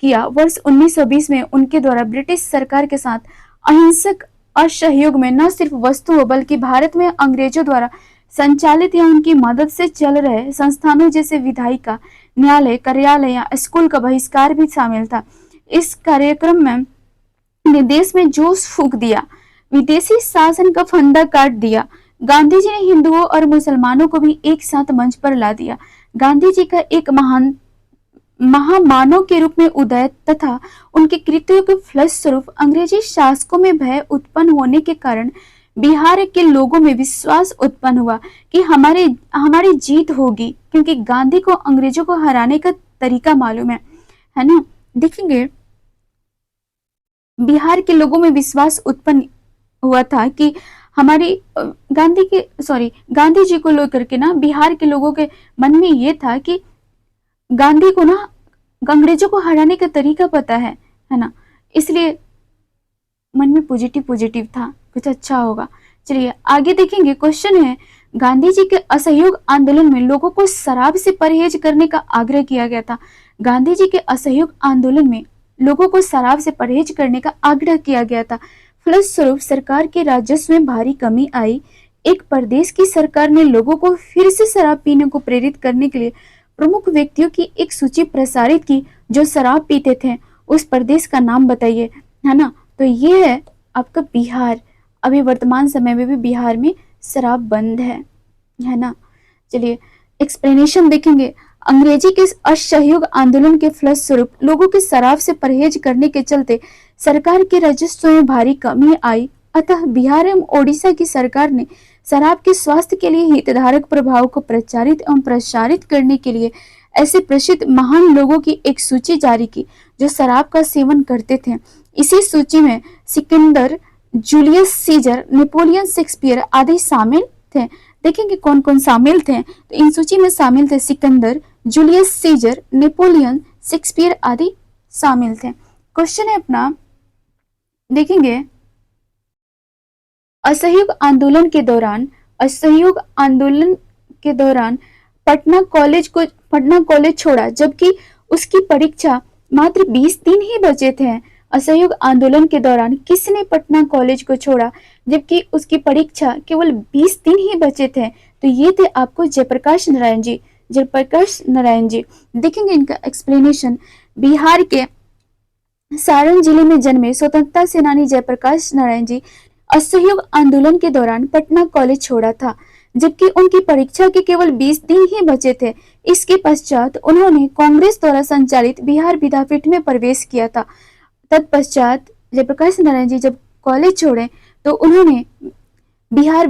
किया। वर्ष 1920 में उनके द्वारा ब्रिटिश सरकार के साथ अहिंसक असहयोग में न सिर्फ वस्तुओं बल्कि भारत में अंग्रेजों द्वारा संचालित या उनकी मदद से चल रहे संस्थानों जैसे विधायिका, न्यायालय, कार्यालय या स्कूल का बहिष्कार भी शामिल था। इस कार्यक्रम में ने देश में जोश फूंक दिया, विदेशी शासन का फंदा काट दिया। गांधी जी ने हिंदुओं और मुसलमानों को भी एक साथ मंच पर ला दिया। गांधी जी का एक महान महामानव के रूप में उदय तथा उनके कृत्यों के फलस्वरूप अंग्रेजी शासकों में भय उत्पन्न होने के कारण बिहार के लोगों में विश्वास उत्पन्न हुआ कि हमारी जीत होगी, क्योंकि गांधी को अंग्रेजों को हराने का तरीका मालूम है ना। देखेंगे, बिहार के लोगों में विश्वास उत्पन्न हुआ था कि गांधी जी को लेकर के ना बिहार के लोगों के मन में ये था कि गांधी को ना अंग्रेजों को हराने का तरीका पता है ना, इसलिए मन में पॉजिटिव था, कुछ अच्छा होगा। चलिए आगे देखेंगे। क्वेश्चन है, गांधी जी के असहयोग आंदोलन में लोगों को शराब से परहेज करने का आग्रह किया गया था। गांधी जी के असहयोग आंदोलन में लोगों को शराब से परहेज करने का आग्रह किया गया था। फलस्वरूप सरकार के राजस्व में भारी कमी आई। एक प्रदेश की सरकार ने लोगों को फिर से शराब पीने को प्रेरित करने के लिए प्रमुख व्यक्तियों की एक सूची प्रसारित की जो शराब पीते थे। उस प्रदेश का नाम बताइए, है ना। तो ये है आपका बिहार। अभी वर्तमान समय में भी बिहार में शराब बंद है ना। चलिए एक्सप्लेनेशन देखेंगे। अंग्रेजी के असहयोग आंदोलन के फलस्वरूप लोगों के शराब से परहेज करने के चलते सरकार के राजस्व में भारी कमी आई। अतः बिहार एवं ओडिशा की सरकार ने शराब के स्वास्थ्य के लिए हितधारक प्रभाव को प्रचारित एवं प्रसारित करने के लिए ऐसे प्रसिद्ध महान लोगों की एक सूची जारी की जो शराब का सेवन करते थे। इसी सूची में Sikandar, Julius Caesar, Napoleon Shakespeare आदि शामिल थे। देखेंगे कौन कौन शामिल थे। तो इन सूची में शामिल थे Sikandar, Julius Caesar, Napoleon, Shakespeare आदि शामिल थे। क्वेश्चन है अपना, देखेंगे असहयोग आंदोलन के दौरान पटना कॉलेज छोड़ा, जबकि उसकी परीक्षा मात्र 20 दिन ही बचे थे। असहयोग आंदोलन के दौरान किसने पटना कॉलेज को छोड़ा जबकि उसकी परीक्षा केवल 20 दिन ही बचे थे? तो ये थे आपको जयप्रकाश नारायण जी। देखेंगे इनका एक्सप्लेनेशन। बिहार के सारण जिले में जन्मे स्वतंत्रता सेनानी जयप्रकाश नारायण जी असहयोग आंदोलन के दौरान पटना कॉलेज छोड़ा था, जबकि उनकी परीक्षा के केवल 20 दिन ही बचे थे। इसके पश्चात उन्होंने कांग्रेस द्वारा संचालित बिहार विद्यापीठ में प्रवेश किया था। तत्पश्चात जयप्रकाश नारायण जी जब कॉलेज छोड़े तो उन्होंने बिहार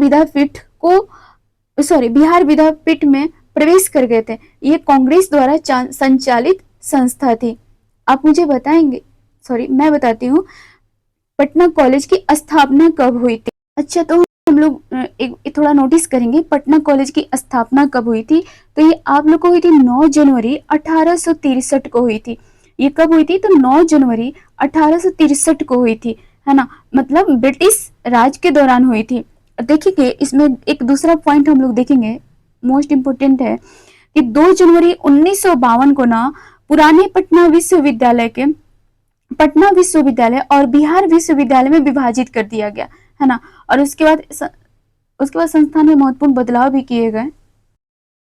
विद्यापीठ में प्रवेश कर गए थे। ये कांग्रेस द्वारा संचालित संस्था थी। आप मुझे बताएंगे, मैं बताती हूँ पटना कॉलेज की स्थापना कब हुई थी। अच्छा, तो हम लोग एक थोड़ा नोटिस करेंगे पटना कॉलेज की स्थापना कब हुई थी। तो ये आप लोग को हुई थी 9 जनवरी 1863 को हुई थी। ये कब हुई थी? तो 9 जनवरी 1863 को हुई थी, है ना। मतलब ब्रिटिश राज के दौरान हुई थी। देखिए इसमें एक दूसरा पॉइंट हम लोग देखेंगे, मोस्ट इम्पोर्टेंट है कि 2 जनवरी 1952 को ना पुराने पटना विश्वविद्यालय और बिहार विश्वविद्यालय में विभाजित कर दिया गया, है ना। और उसके बाद संस्थान में महत्वपूर्ण बदलाव भी किए गए।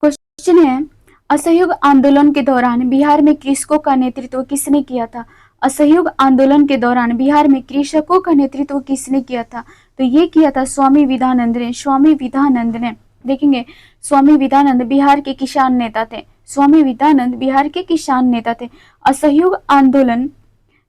क्वेश्चन है, असहयोग आंदोलन के दौरान बिहार में कृषकों का नेतृत्व किसने किया था? असहयोग आंदोलन के दौरान बिहार में कृषकों का नेतृत्व किसने किया था? तो ये किया था स्वामी विवेकानंद ने। देखेंगे स्वामी विवेकानंद बिहार के किसान नेता थे। असहयोग आंदोलन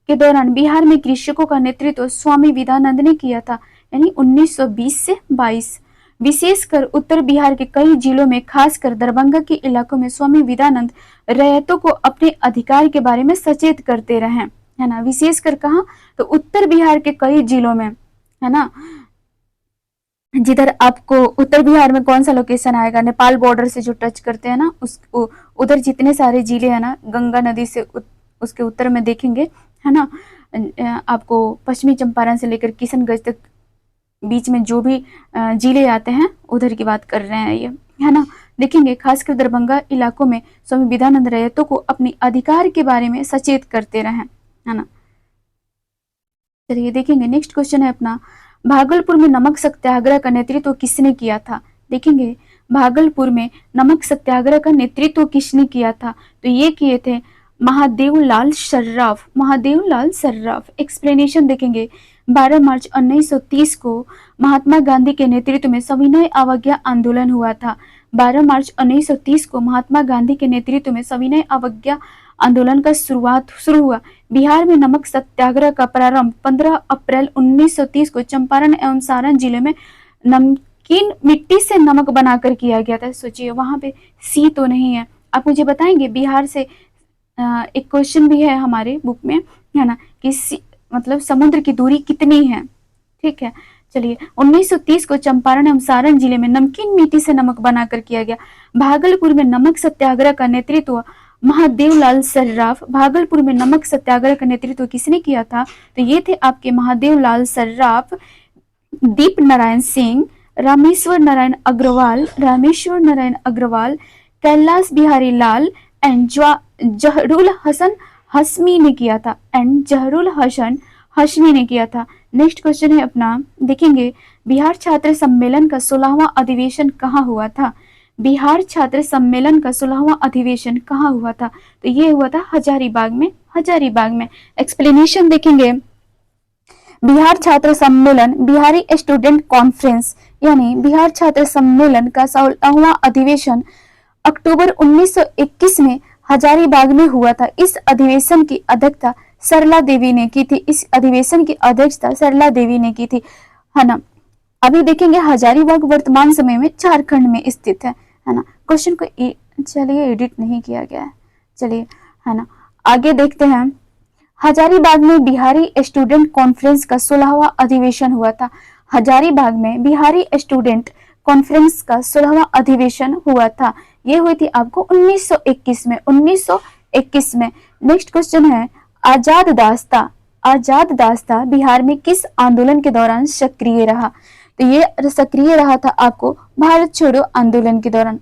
के दौरान बिहार में कृषकों का नेतृत्व स्वामी विवेकानंद ने किया था, यानी 1920 से 22। विशेषकर उत्तर बिहार के कई जिलों में, खासकर दरभंगा के इलाकों में स्वामी विवेकानंद रैयतों को अपने अधिकार के बारे में सचेत करते रहे, है ना। विशेषकर कहाँ? तो उत्तर बिहार के कई जिलों में, है ना। जिधर आपको उत्तर बिहार में कौन सा लोकेशन आएगा, नेपाल बॉर्डर से जो टच करते हैं ना, उस उधर जितने सारे जिले हैं ना, गंगा नदी से उसके उत्तर में देखेंगे, है ना, आपको पश्चिमी चंपारण से लेकर किशनगंज तक बीच में जो भी जिले आते हैं उधर की बात कर रहे हैं ये, है ना। देखेंगे खासकर दरभंगा इलाकों में स्वामी विवेकानंद रैयतों को अपनी अधिकार के बारे में सचेत करते रहे, है ना। चलिए देखेंगे नेक्स्ट क्वेश्चन है अपना, भागलपुर में नमक सत्याग्रह का नेतृत्व किसने किया था। देखेंगे भागलपुर में नमक सत्याग्रह का नेतृत्व किसने किया था, तो ये किए थे महादेवलाल सर्राफ, महादेवलाल सर्राफ। एक्सप्लेनेशन देखेंगे 12 मार्च 1930 को महात्मा गांधी के नेतृत्व में सविनय अवज्ञा आंदोलन हुआ था। 12 मार्च 1930 को महात्मा गांधी के नेतृत्व में सविनय अवज्ञा आंदोलन का शुरू हुआ। बिहार में नमक सत्याग्रह का प्रारंभ 15 अप्रैल 1930 को चंपारण एवं सारण जिले में नमकीन मिट्टी से नमक बनाकर किया गया था। सोचिए वहां पे सी तो नहीं है। आप मुझे बताएंगे बिहार से एक क्वेश्चन भी है हमारे बुक में, है ना, कि मतलब समुद्र की दूरी कितनी है। ठीक है, चलिए 1930 को चंपारण एवं सारण जिले में नमकीन मिट्टी से नमक बनाकर किया गया। भागलपुर में नमक सत्याग्रह का नेतृत्व महादेवलाल सर्राफ। भागलपुर में नमक सत्याग्रह का नेतृत्व किसने किया था, तो ये थे आपके महादेवलाल सर्राफ, दीप नारायण सिंह, रामेश्वर नारायण अग्रवाल, कैलाश बिहारी लाल एंड जहरुल हसन हसमी ने किया था, हसनी ने किया था। नेक्स्ट क्वेश्चन है अपना, देखेंगे बिहार छात्र सम्मेलन का 16वां अधिवेशन कहाँ हुआ था। बिहार छात्र सम्मेलन का 16वां अधिवेशन कहाँ हुआ था, तो ये हुआ था हजारीबाग में। एक्सप्लेनेशन देखेंगे बिहार छात्र सम्मेलन, बिहारी स्टूडेंट कॉन्फ्रेंस यानी बिहार छात्र सम्मेलन का 16वां अधिवेशन अक्टूबर 1921 में हजारीबाग में हुआ था। इस अधिवेशन की अध्यक्षता सरला देवी ने की थी। है ना। अभी देखेंगे हजारीबाग वर्तमान समय में झारखंड में स्थित है ना। क्वेश्चन को चलिए एडिट नहीं किया गया है, चलिए, है ना, आगे देखते हैं। हजारीबाग में बिहारी स्टूडेंट कॉन्फ्रेंस का 16वां अधिवेशन हुआ था। हजारीबाग में बिहारी स्टूडेंट कॉन्फ्रेंस का 16वां अधिवेशन हुआ था। ये हुई थी आपको 1921 में। नेक्स्ट क्वेश्चन है, आजाद दास्ता बिहार में किस आंदोलन के दौरान सक्रिय रहा, तो ये सक्रिय रहा था आपको भारत छोड़ो आंदोलन के दौरान।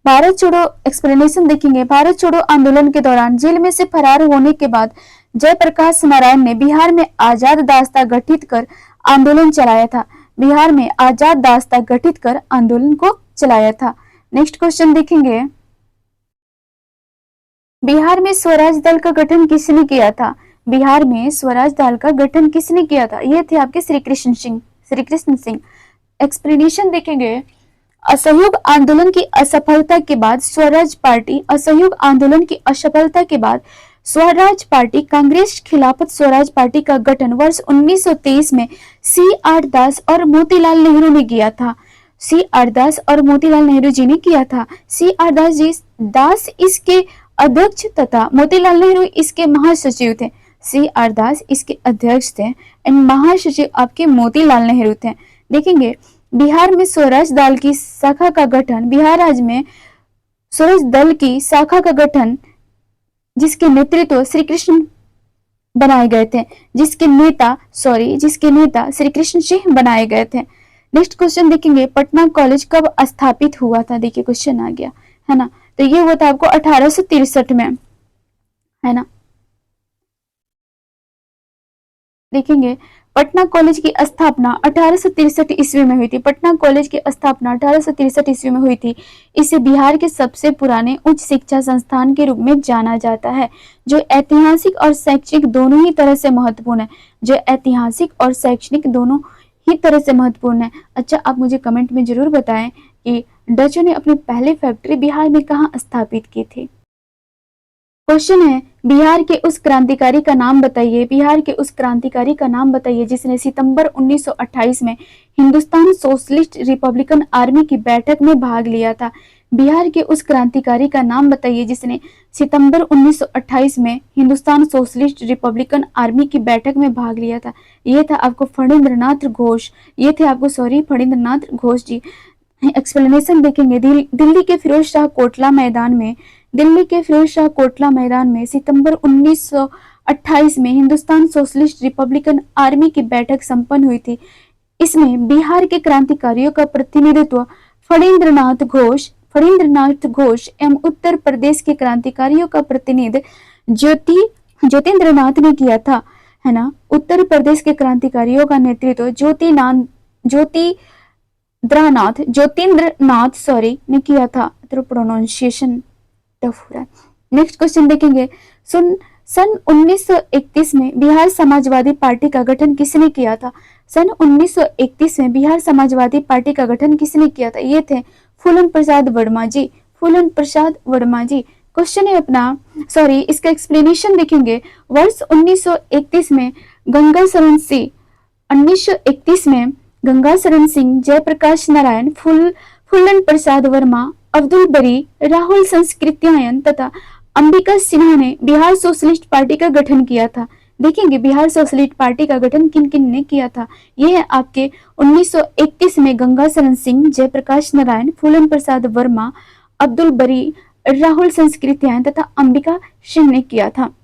भारत छोड़ो एक्सप्लेनेशन देखेंगे। भारत छोड़ो आंदोलन के दौरान जेल में से फरार होने के बाद जयप्रकाश नारायण ने बिहार में आजाद दास्ता गठित कर आंदोलन चलाया था। नेक्स्ट क्वेश्चन देखेंगे, बिहार में स्वराज दल का गठन किसने किया था। बिहार में स्वराज दल का गठन किसने किया था, ये थे आपके श्री कृष्ण सिंह। एक्सप्लेनेशन देखेंगे, असहयोग आंदोलन की असफलता के बाद स्वराज पार्टी कांग्रेस खिलाफत स्वराज पार्टी का गठन वर्ष 1923 में C.R. दास और मोतीलाल नेहरू ने किया था। C.R. दास इसके अध्यक्ष तथा मोतीलाल नेहरू इसके महासचिव थे। C.R. दास इसके अध्यक्ष थे एंड महासचिव आपके मोतीलाल नेहरू थे। देखेंगे बिहार में स्वराज दल की शाखा का गठन, बिहार राज्य में स्वराज दल की शाखा का गठन जिसके नेतृत्व श्री कृष्ण बनाए गए थे, जिसके नेता श्री कृष्ण सिंह बनाए गए थे। नेक्स्ट क्वेश्चन देखेंगे, पटना कॉलेज कब स्थापित हुआ था। देखिए क्वेश्चन आ गया, है ना, तो ये हुआ था आपको 1863 में, है ना। देखेंगे पटना कॉलेज की स्थापना 1863 ईस्वी में हुई थी। इसे बिहार के सबसे पुराने उच्च शिक्षा संस्थान के रूप में जाना जाता है, जो ऐतिहासिक और शैक्षणिक दोनों ही तरह से महत्वपूर्ण है। अच्छा, आप मुझे कमेंट में जरूर बताएं कि डचों ने अपनी पहली फैक्ट्री बिहार में कहाँ स्थापित की थी। क्वेश्चन है, बिहार के उस क्रांतिकारी का नाम बताइए जिसने सितंबर 1928 में हिंदुस्तान सोशलिस्ट रिपब्लिकन आर्मी की बैठक में भाग लिया था। बिहार के उस क्रांतिकारी का नाम बताइए जिसने सितंबर 1928 में हिंदुस्तान सोशलिस्ट रिपब्लिकन आर्मी की बैठक में भाग लिया था। ये था आपको फणींद्रनाथ घोष, ये थे आपको फणींद्रनाथ घोष जी। एक्सप्लेनेशन देखेंगे, दिल्ली के फिरोज शाह कोटला मैदान में, दिल्ली के फिरोज शाह कोटला मैदान में सितंबर 1928 में हिंदुस्तान सोशलिस्ट रिपब्लिकन आर्मी की बैठक संपन्न हुई थी। इसमें बिहार के क्रांतिकारियों का प्रतिनिधित्व फणींद्रनाथ घोष एवं उत्तर प्रदेश के क्रांतिकारियों का प्रतिनिधित्व ज्योतिन्द्रनाथ ने किया था, है ना। उत्तर प्रदेश के क्रांतिकारियों का नेतृत्व ज्योतिन्द्रनाथ ने किया था। तो प्रोनाउंसिएशन टफ हो रहा है। नेक्स्ट क्वेश्चन देखेंगे, सन 1931 में बिहार समाजवादी पार्टी का गठन किसने किया था? सन 1931 में बिहार समाजवादी पार्टी का गठन किसने किया था? ये थे फूलन प्रसाद वर्मा जी, फूलन प्रसाद वर्मा जी। क्वेश्चन है अपना, सॉरी इसका एक्सप्लेनेशन देखेंगे। वर्ष 1931 में गंगा शरण सिंह, जयप्रकाश नारायण, फूलन प्रसाद वर्मा, अब्दुल बरी, राहुल संस्कृत्यायन तथा अंबिका सिन्हा ने बिहार सोशलिस्ट पार्टी का गठन किया था। देखेंगे बिहार सोशलिस्ट पार्टी का गठन किन किन ने किया था। यह है आपके 1931 में गंगा शरण सिंह, जयप्रकाश नारायण, फूलन प्रसाद वर्मा, अब्दुल बरी, राहुल संस्कृत्यायन तथा अंबिका सिंह ने किया था।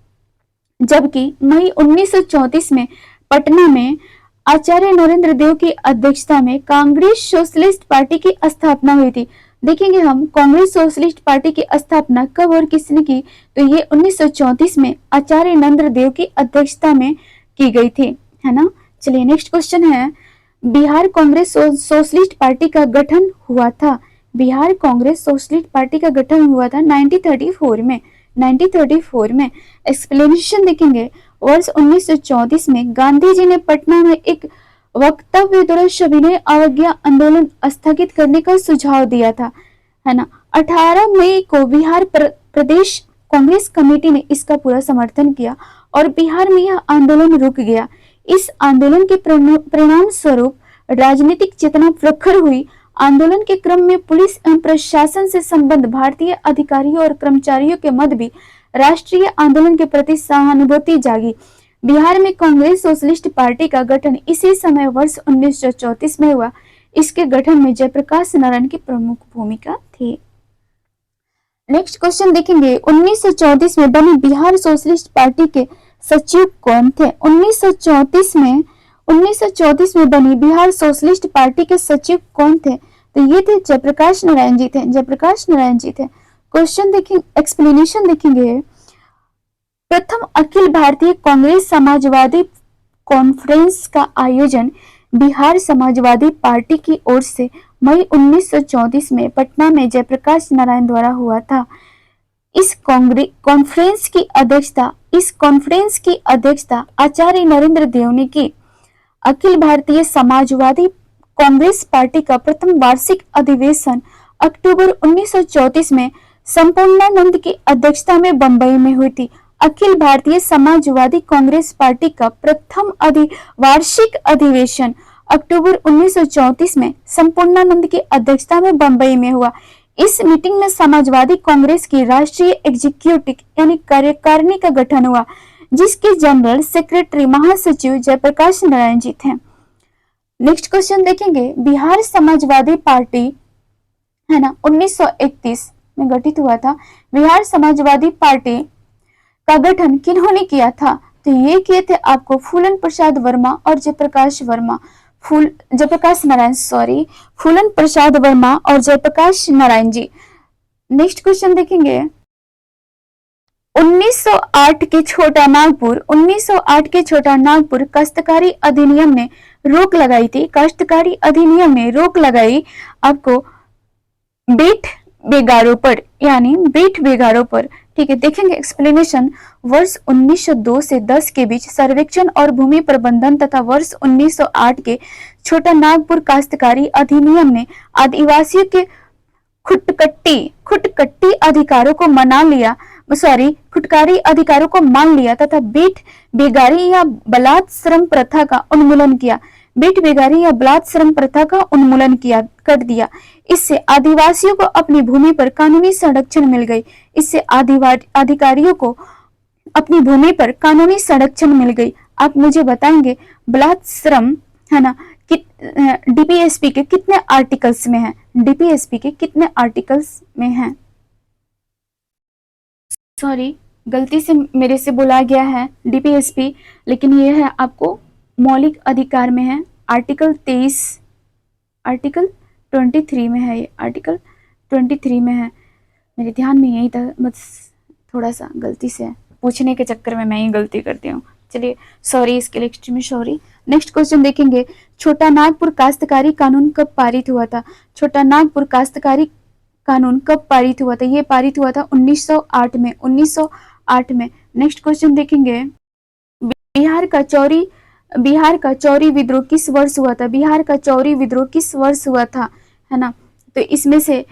जबकि मई 1934 में पटना में आचार्य नरेंद्र देव की अध्यक्षता में कांग्रेस सोशलिस्ट पार्टी की स्थापना हुई थी। देखेंगे हम कांग्रेस सोशलिस्ट पार्टी की स्थापना कब और किसने की, तो ये 1934 में आचार्य नरेंद्र देव की अध्यक्षता में की गई थी, है ना। चलिए नेक्स्ट क्वेश्चन है, बिहार कांग्रेस सोशलिस्ट पार्टी का गठन हुआ था। बिहार कांग्रेस सोशलिस्ट पार्टी का गठन हुआ था 1934 में। एक्सप्लेनेशन देखेंगे, वर्ष 1934 में गांधी जी ने पटना में एक वक्तव्य द्वारा सविनय अवज्ञा आंदोलन स्थगित करने का सुझाव दिया था, है ना। 18 मई को बिहार प्रदेश कांग्रेस कमेटी ने इसका पूरा समर्थन किया और बिहार में यह आंदोलन रुक गया। इस आंदोलन के परिणाम स्वरूप राजनीतिक चेतना प्रखर हुई। आंदोलन के क्रम में पुलिस एवं प्रशासन से संबंध भारतीय अधिकारियों और कर्मचारियों के मध्य भी राष्ट्रीय आंदोलन के प्रति सहानुभूति जागी। बिहार में कांग्रेस सोशलिस्ट पार्टी का गठन इसी समय वर्ष 1934 में हुआ। इसके गठन में जयप्रकाश नारायण की प्रमुख भूमिका थी। नेक्स्ट क्वेश्चन देखेंगे, 1934 में बनी बिहार सोशलिस्ट पार्टी के सचिव कौन थे? 1934 में बनी बिहार सोशलिस्ट पार्टी के सचिव कौन थे? तो ये थे जयप्रकाश नारायण जी थे। क्वेश्चन देखेंगे, एक्सप्लेनेशन देखेंगे। प्रथम अखिल भारतीय कांग्रेस समाजवादी कॉन्फ्रेंस का आयोजन बिहार समाजवादी पार्टी की ओर से मई 1934 में पटना में जयप्रकाश नारायण द्वारा हुआ था। इस कॉन्फ्रेंस की अध्यक्षता आचार्य नरेंद्र देव ने की। अखिल भारतीय समाजवादी कांग्रेस पार्टी का प्रथम वार्षिक अधिवेशन अक्टूबर 1934 में संपूर्णानंद की अध्यक्षता में बंबई में हुई थी। अखिल भारतीय समाजवादी कांग्रेस पार्टी का प्रथम वार्षिक अधिवेशन अक्टूबर 1934 में संपूर्णानंद की अध्यक्षता में बंबई में हुआ। इस मीटिंग में समाजवादी कांग्रेस की राष्ट्रीय एग्जीक्यूटिव यानी कार्यकारिणी का गठन हुआ, जिसके जनरल सेक्रेटरी महासचिव जयप्रकाश नारायण जी थे। नेक्स्ट क्वेश्चन देखेंगे, बिहार समाजवादी पार्टी, है ना, 1931 में गठित हुआ था। बिहार समाजवादी पार्टी का गठन किन्होंने किया था? तो ये किए थे आपको फूलन प्रसाद वर्मा और जयप्रकाश नारायण जी। नेक्स्ट क्वेश्चन देखेंगे, 1908 के छोटा नागपुर काश्तकारी अधिनियम ने रोक लगाई थी। काश्तकारी अधिनियम ने रोक लगाई आपको बीट बेगारों पर, ठीक है। देखेंगे एक्सप्लेनेशन, वर्ष 1902 से 10 के बीच सर्वेक्षण और भूमि प्रबंधन तथा वर्ष 1908 के छोटा नागपुर काश्तकारी अधिनियम ने आदिवासियों के खुटकट्टी अधिकारों को खुटकारी अधिकारों को मान लिया तथा बीट बेगारी या बलात् श्रम प्रथा का उन्मूलन किया। बेट बेगारी या बलात् श्रम प्रथा का उन्मूलन किया कर दिया। इससे आदिवासियों को अपनी भूमि पर कानूनी संरक्षण मिल गई। इससे अधिकारियों को अपनी भूमि पर कानूनी संरक्षण मिल गई। आप मुझे बताएंगे बलात् श्रम है ना डीपीएसपी के कितने आर्टिकल्स में है? डीपीएसपी के कितने आर्टिकल्स में है? सॉरी, गलती से मेरे से बोला गया है डीपीएसपी, लेकिन ये है आपको मौलिक अधिकार में है। आर्टिकल 23, आर्टिकल 23 में है। ये आर्टिकल 23 में है। मेरे ध्यान में यही था, बस थोड़ा सा गलती से पूछने के चक्कर में मैं ही गलती करती हूँ। चलिए सॉरी, इसके लिए एक्सट्रीमली सॉरी। नेक्स्ट क्वेश्चन देखेंगे, छोटा नागपुर काश्तकारी कानून कब पारित हुआ था? छोटा नागपुर काश्तकारी कानून कब पारित हुआ था? ये पारित हुआ था 1908 में। 1908 में। नेक्स्ट क्वेश्चन देखेंगे, बिहार का चौरी विद्रोह किस वर्ष हुआ था? बिहार का चौरी विद्रोह किस वर्ष हुआ था, है ना? तो इसमें से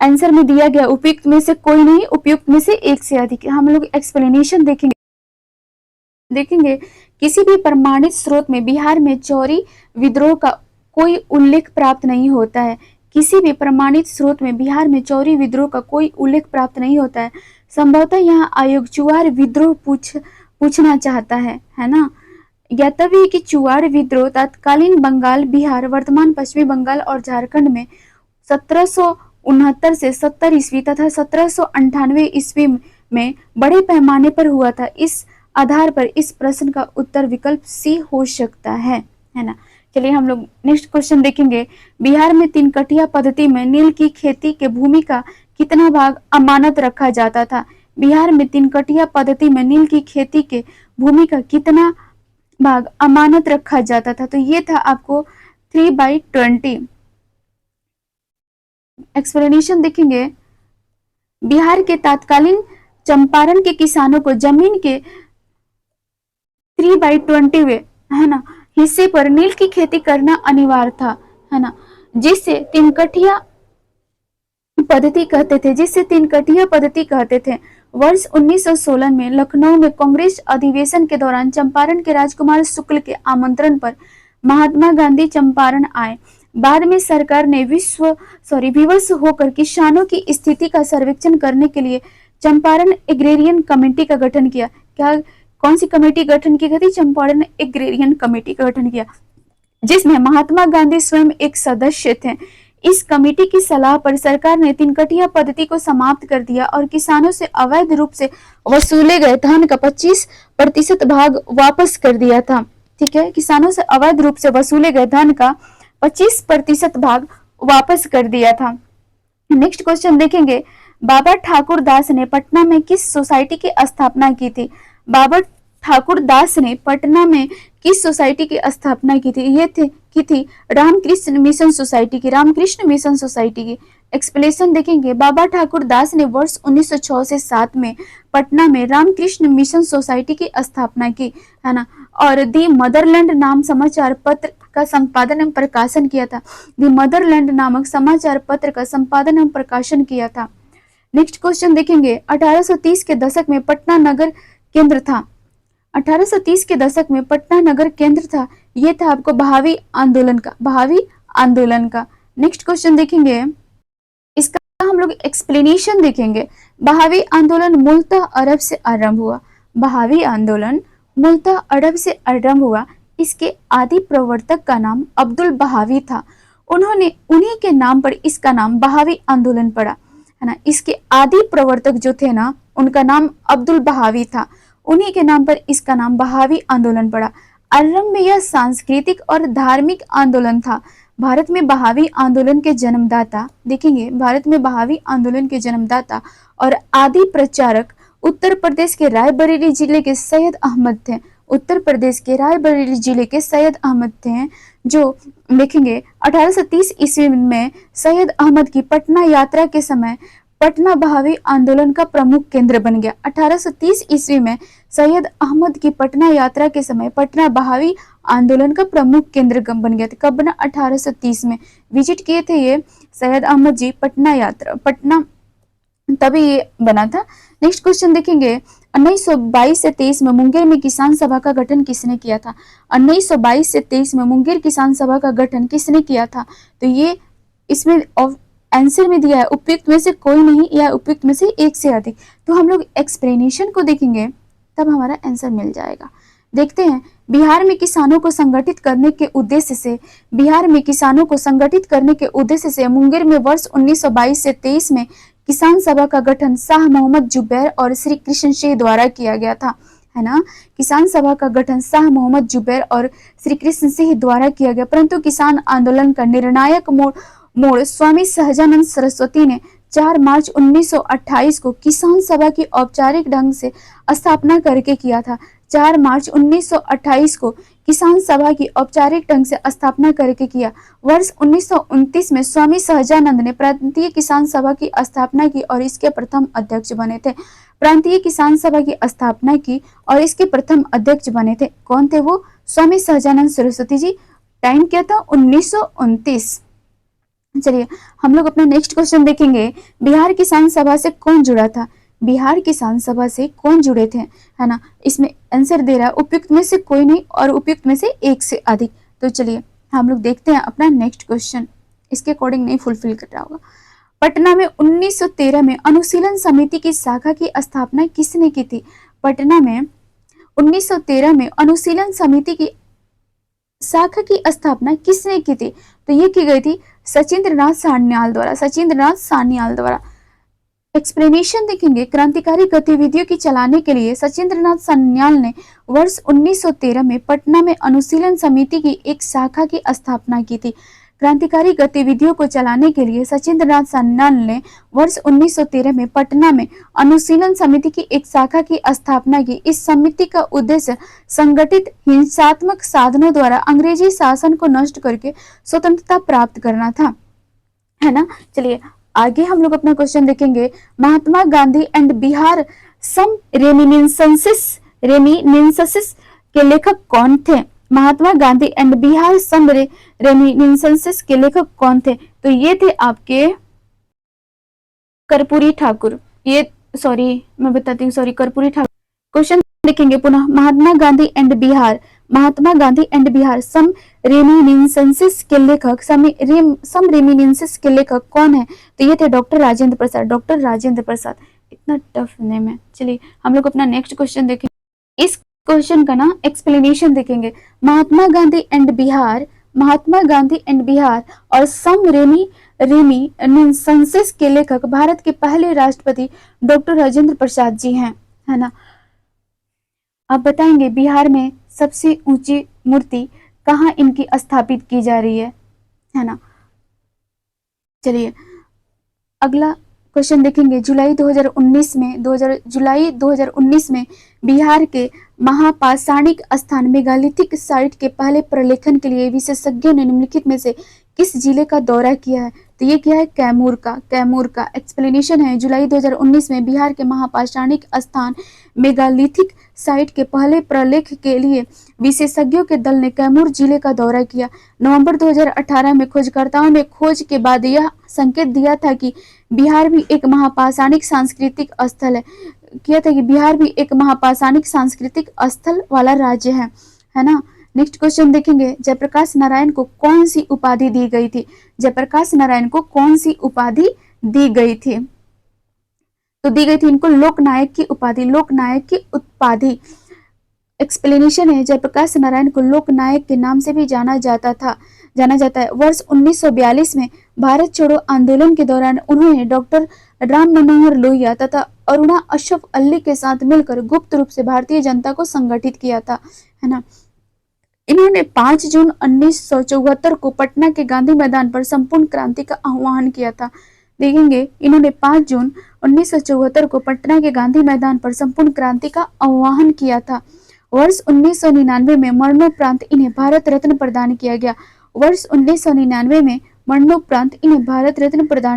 आंसर में दिया गया उपयुक्त में से कोई नहीं, उपयुक्त में से एक से अधिक। हम लोग एक्सप्लेनेशन देखेंगे किसी भी प्रमाणित स्रोत में बिहार में चौरी विद्रोह का कोई उल्लेख प्राप्त नहीं होता है। किसी भी प्रमाणित स्रोत में बिहार में चौरी विद्रोह का कोई उल्लेख प्राप्त नहीं होता है। संभवतः यहाँ आयोग चुआर विद्रोह पूछना चाहता है ना? ज्ञातव्य है कि चुआर विद्रोह तत्कालीन बंगाल, बिहार, वर्तमान पश्चिमी बंगाल और झारखंड में 1769 से 70 ईस्वी तथा 1798 ईस्वी में बड़े पैमाने पर हुआ था। इस आधार पर इस प्रश्न का उत्तर विकल्प सी हो सकता है ना? चलिए हम लोग नेक्स्ट क्वेश्चन देखेंगे, बिहार में 3 कटिया पद्धति में नील की खेती के भूमि का कितना भाग अमानत रखा जाता था? बिहार में 3 कटिया पद्धति में नील की खेती के भूमि का कितना भाग अमानत रखा जाता था? तो ये था आपको 3/20। एक्सप्लेनेशन देखेंगे, बिहार के तत्कालीन चंपारण के किसानों को जमीन के 3/20 है ना हिस्से पर नील की खेती करना अनिवार्य था, है ना? जिससे 3 कटिया पद्धति कहते थे। वर्ष 1916 में लखनऊ में कांग्रेस अधिवेशन के दौरान चंपारण के राजकुमार शुक्ल के आमंत्रण पर महात्मा गांधी चंपारण आए। बाद में सरकार ने विवश होकर किसानों की स्थिति का सर्वेक्षण करने के लिए चंपारण एग्रेरियन कमेटी का गठन किया। कौन सी कमेटी गठन की गई थी? चंपारण एग्रेरियन कमेटी का गठन किया, जिसमें महात्मा गांधी स्वयं एक सदस्य थे। इस कमेटी की सलाह पर सरकार ने 3 कटिया पद्धति को समाप्त कर दिया और किसानों से अवैध रूप से वसूले गए धन का 25% भाग वापस कर दिया था। ठीक है, किसानों से अवैध रूप से वसूले गए धन का 25% भाग वापस कर दिया था। नेक्स्ट क्वेश्चन देखेंगे, बाबा ठाकुर दास ने पटना में किस सोसाइटी की स्थापना की थी? बाबा ठाकुर दास ने पटना में किस सोसाइटी की स्थापना की थी? ये थी रामकृष्ण मिशन सोसाइटी की। रामकृष्ण मिशन सोसाइटी की एक्सप्लेनेशन देखेंगे, बाबा ठाकुर दास ने वर्ष 1906 से 7 में पटना में रामकृष्ण मिशन सोसाइटी की स्थापना की, है ना? और दी मदरलैंड नाम समाचार पत्र का संपादन एवं प्रकाशन किया था। दी मदरलैंड नामक समाचार पत्र का संपादन एवं प्रकाशन किया था। नेक्स्ट क्वेश्चन देखेंगे, 1830 के दशक में पटना नगर केंद्र था। 1830 के दशक में पटना नगर केंद्र था। ये था आपको बहावी आंदोलन का। नेक्स्ट क्वेश्चन देखेंगे, इसका हम लोग एक्सप्लेनेशन देखेंगे। बहावी आंदोलन मूलतः अरब से आरंभ हुआ। बहावी आंदोलन मूलतः अरब से आरंभ हुआ। इसके आदि प्रवर्तक का नाम अब्दुल बहावी था। उन्हीं के नाम पर इसका नाम बहावी आंदोलन पड़ा, है ना? इसके आदि प्रवर्तक जो थे ना, उनका नाम अब्दुल बहावी था। उन्हीं के नाम पर इसका नाम बहावी आंदोलन पड़ा। आरंभ में यह सांस्कृतिक और धार्मिक आंदोलन था। भारत में बहावी आंदोलन के जन्मदाता देखेंगे, भारत में बहावी आंदोलन के जन्मदाता और आदि प्रचारक उत्तर प्रदेश के रायबरेली जिले के सैयद अहमद थे। उत्तर प्रदेश के रायबरेली जिले के सैयद अहमद थे, जो देखेंगे 1830 ईस्वी में सैयद अहमद की पटना यात्रा के समय पटना बहावी आंदोलन का प्रमुख केंद्र बन गया। 1830 ईस्वी में सैयद अहमद की पटना यात्रा के समय पटना बहावी आंदोलन का प्रमुख केंद्र बन गया था। कब बना? 1830 में विजिट किए थे ये सैयद अहमद जी पटना, तभी ये बना था। नेक्स्ट क्वेश्चन देखेंगे, 1922 से 23 में मुंगेर में किसान सभा का गठन किसने किया था? 1922 से 23 में मुंगेर किसान सभा का गठन किसने किया था? तो ये इसमें आंसर में दिया है उपयुक्त में से कोई नहीं या उपयुक्त में से एक से अधिक। तो हम लोग एक्सप्लेनेशन को देखेंगे तब हमारा आंसर मिल जाएगा। देखते हैं, बिहार में किसानों को संगठित करने के उद्देश्य से मुंगेर में वर्ष 1922 से 23 में किसान सभा का गठन शाह मोहम्मद जुबैर और श्री कृष्ण सिंह द्वारा किया गया था, है ना। किसान सभा का गठन शाह मोहम्मद जुबैर और श्री कृष्ण सिंह द्वारा किया गया, परंतु किसान आंदोलन का निर्णायक मोड़ स्वामी सहजानंद सरस्वती ने 4 मार्च 1928 को किसान सभा की औपचारिक ढंग से स्थापना करके किया था। 4 मार्च 1928 को किसान सभा की औपचारिक ढंग से स्थापना करके किया। वर्ष 1929 में स्वामी सहजानंद ने प्रांतीय किसान सभा की स्थापना की और इसके प्रथम अध्यक्ष बने थे। प्रांतीय किसान सभा की स्थापना की और इसके प्रथम अध्यक्ष बने थे। कौन थे वो? स्वामी सहजानंद सरस्वती जी। टाइम क्या था? 1929। चलिए हम लोग अपना नेक्स्ट क्वेश्चन देखेंगे। बिहार किसान सभा से कौन जुड़ा था? बिहार किसान सभा से कौन जुड़े थे, है ना। इसमें आंसर दे रहा है उपयुक्त में से कोई नहीं और उपयुक्त में से एक से अधिक। तो चलिए हम लोग देखते हैं अपना नेक्स्ट क्वेश्चन, इसके अकॉर्डिंग नहीं फुलफिल कर रहा होगा। पटना में 1913 में अनुशीलन समिति की शाखा की स्थापना किसने की थी? पटना में 1913 में अनुशीलन समिति की शाखा की स्थापना किसने की थी? तो ये की गई थी सचिंद्रनाथ सान्याल द्वारा। एक्सप्लेनेशन देखेंगे। क्रांतिकारी गतिविधियों की चलाने के लिए सचिंद्रनाथ सान्याल ने वर्ष 1913 में पटना में अनुशीलन समिति की एक शाखा की स्थापना की थी। क्रांतिकारी गतिविधियों को चलाने के लिए सचिंद्रनाथ सान्याल ने वर्ष 1913 में पटना में अनुशीलन समिति की एक शाखा की स्थापना की। इस समिति का उद्देश्य संगठित हिंसात्मक साधनों द्वारा अंग्रेजी शासन को नष्ट करके स्वतंत्रता प्राप्त करना था, है ना। चलिए आगे हम लोग अपना क्वेश्चन देखेंगे। Mahatma Gandhi and Bihar some reminiscences के लेखक कौन थे? Mahatma Gandhi and Bihar some reminiscences के लेखक कौन थे? तो ये थे आपके कर्पूरी ठाकुर। कर्पूरी ठाकुर। क्वेश्चन देखेंगे पुनः। Mahatma Gandhi and Bihar some reminiscences के लेखक कौन है? तो ये थे डॉक्टर राजेंद्र प्रसाद। इतना टफ नेम है। चलिए हम लोग अपना नेक्स्ट क्वेश्चन देखेंगे। इस क्वेश्चन का ना एक्सप्लेनेशन देखेंगे। महात्मा गांधी एंड बिहार और सम रेमिनिसेंसेस के लेखक भारत के पहले राष्ट्रपति डॉक्टर राजेंद्र प्रसाद जी हैं, है ना। अब बताएंगे बिहार में सबसे ऊंची मूर्ति कहाँ इनकी स्थापित की जा रही है ना। चलिए अगला क्वेश्चन देखेंगे। जुलाई 2019 में बिहार के महापाषाणिक स्थान मेगालिथिक साइट के पहले प्रलेखन के लिए विशेषज्ञों ने निम्नलिखित में से किस जिले का दौरा किया है? तो ये क्या है? कैमूर का। एक्सप्लेनेशन है। जुलाई 2019 में बिहार के महापाषाणिक स्थान मेगालिथिक साइट के पहले प्रलेख के लिए विशेषज्ञों के दल ने कैमूर जिले का दौरा किया। नवंबर 2018 में खोजकर्ताओं ने खोज के बाद यह संकेत दिया था कि बिहार भी एक महापाषाणिक सांस्कृतिक स्थल वाला राज्य है ना। नेक्स्ट क्वेश्चन देखेंगे। जयप्रकाश नारायण को कौन सी उपाधि दी गई थी? तो दी गई थी इनको लोकनायक की उपाधि। एक्सप्लेनेशन है। जयप्रकाश नारायण को लोकनायक के नाम से भी जाना जाता है। वर्ष 1942 में भारत छोड़ो आंदोलन के दौरान उन्होंने डॉक्टर राम मनोहर लोहिया तथा अरुणा अशरफ अली के साथ मिलकर गुप्त रूप से भारतीय जनता को संगठित किया था, है ना। इन्होंने 5 जून 1974 को पटना के गांधी मैदान पर संपूर्ण क्रांति का आह्वान किया था। देखेंगे इन्होंने 5 जून 1974 को पटना के गांधी मैदान पर संपूर्ण क्रांति का आह्वान किया था। वर्ष 1999 में मरणोपरांत इन्हें भारत रत्न प्रदान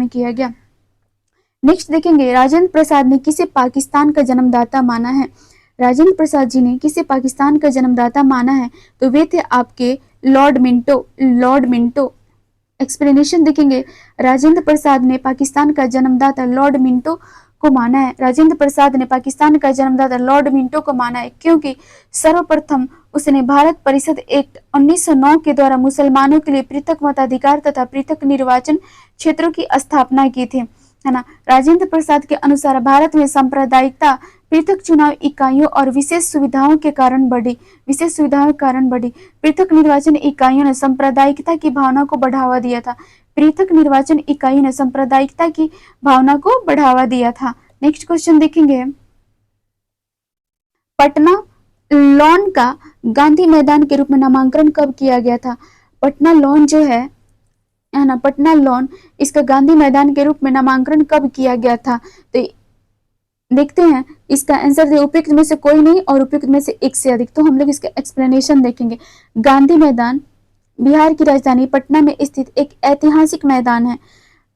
किया गया। नेक्स्ट देखेंगे। राजेंद्र प्रसाद ने किसे पाकिस्तान का जन्मदाता माना है? राजेंद्र प्रसाद जी ने किसे पाकिस्तान का जन्मदाता माना है? तो वे थे आपके लॉर्ड मिंटो। एक्सप्लेनेशन देखेंगे। राजेंद्र प्रसाद ने पाकिस्तान का जन्मदाता लॉर्ड मिंटो को माना है। राजेंद्र प्रसाद ने पाकिस्तान का जन्मदाता लॉर्ड मिंटो को माना है, क्योंकि सर्वप्रथम उसने भारत परिषद एक्ट 1909 के द्वारा मुसलमानों के लिए पृथक मताधिकार तथा पृथक निर्वाचन क्षेत्रों की स्थापना की थी, है ना। राजेंद्र प्रसाद के अनुसार भारत में सांप्रदायिकता पृथक चुनाव इकाइयों और विशेष सुविधाओं के कारण बढ़ी। पृथक निर्वाचन इकाइयों ने सांप्रदायिकता की भावना को बढ़ावा दिया था। नेक्स्ट क्वेश्चन देखेंगे, पटना लॉन का गांधी मैदान के रूप में नामांकन कब किया गया था? पटना लॉन जो है ना, पटना लॉन, इसका गांधी मैदान के रूप में नामांकन कब किया गया था? तो देखते हैं इसका आंसर दे उपयुक्त में से कोई नहीं और उपयुक्त में से एक से अधिक। तो हम लोग इसका एक्सप्लेनेशन देखेंगे। गांधी मैदान बिहार की राजधानी पटना में स्थित एक ऐतिहासिक मैदान है।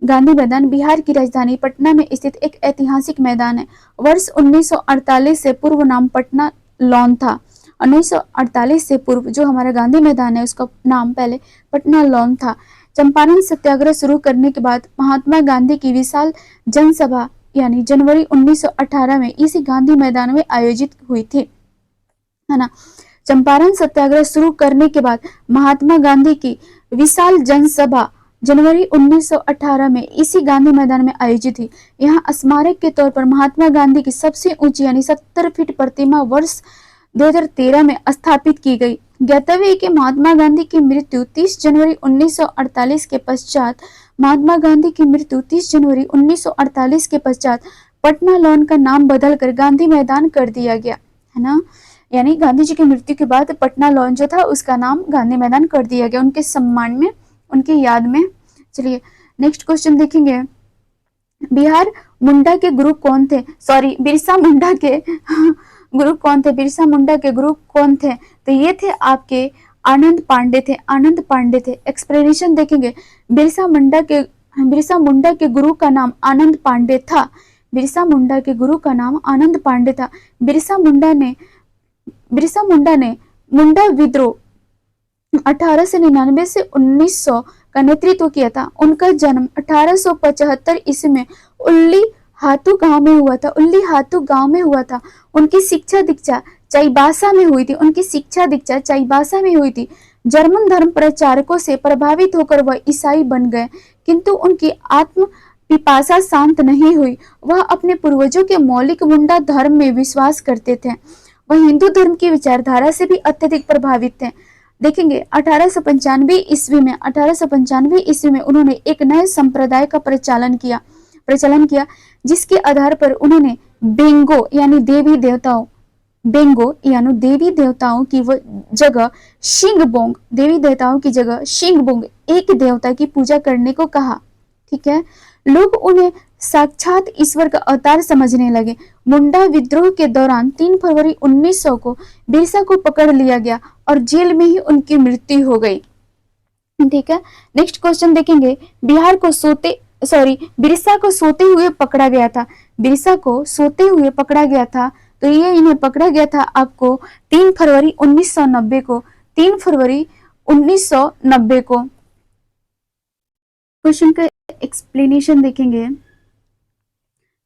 गांधी मैदान बिहार की राजधानी पटना में स्थित एक ऐतिहासिक मैदान है। वर्ष 1948 से पूर्व नाम पटना लॉन था। 1948 से पूर्व जो हमारा गांधी मैदान है उसका नाम पहले पटना लॉन था। चंपारण सत्याग्रह शुरू करने के बाद महात्मा गांधी की विशाल जनसभा यानी जनवरी 1918 में इसी गांधी मैदान में आयोजित हुई थी, है ना। चंपारण सत्याग्रह शुरू करने के बाद महात्मा गांधी की विशाल जनसभा जनवरी 1918 में इसी गांधी मैदान में आयोजित थी। यहाँ स्मारक के तौर पर महात्मा गांधी की सबसे ऊंची यानी 70 फीट प्रतिमा वर्ष 2013 में स्थापित की गई। ज्ञातव्य है कि महात्मा गांधी की मृत्यु 30 जनवरी 1948 के पश्चात पटना लॉन का नाम बदलकर गांधी मैदान कर दिया गया, है ना। यानी गांधी जी की मृत्यु के बाद पटना लॉन जो था उसका नाम गांधी मैदान कर दिया गया उनके सम्मान में, उनकी याद में। चलिए नेक्स्ट क्वेश्चन देखेंगे, बिहार मुंडा के गुरु कौन थे? सॉरी, बिरसा मुंडा के गुरु कौन थे? बिरसा मुंडा के गुरु कौन थे? तो ये थे आपके आनंद पांडे थे। एक्सप्लेनेशन देखेंगे, बिरसा मुंडा के गुरु का नाम आनंद पांडे था। बिरसा मुंडा ने मुंडा विद्रोह 1899 से 1900 का नेतृत्व किया था। उनका जन्म 1875 ईस्वी में उल्ली हाथू गांव में हुआ था। उनकी शिक्षा दीक्षा चाईबासा में हुई थी। जर्मन धर्म प्रचारकों से प्रभावित होकर वह ईसाई बन गए, किंतु उनकी आत्म पिपासा शांत नहीं हुई। वह अपने पूर्वजों के मौलिक मुंडा धर्म में विश्वास करते थे। वह हिंदू धर्म की विचारधारा से भी अत्यधिक प्रभावित थे। देखेंगे 1895 ईस्वी में उन्होंने एक नए संप्रदाय का प्रचलन किया, जिसके आधार पर उन्होंने बेंगो यानी देवी देवताओं की जगह शिंगबोंग एक देवता की पूजा करने को कहा। ठीक है, लोग उन्हें साक्षात ईश्वर का अवतार समझने लगे। मुंडा विद्रोह के दौरान 3 फरवरी 1900 को बिरसा को पकड़ लिया गया और जेल में ही उनकी मृत्यु हो गई। ठीक है, नेक्स्ट क्वेश्चन देखेंगे, बिरसा को सोते हुए पकड़ा गया था। तो ये इन्हें पकड़ा गया था आपको 3 फरवरी 1990 को। क्वेश्चन का एक्सप्लेनेशन देखेंगे,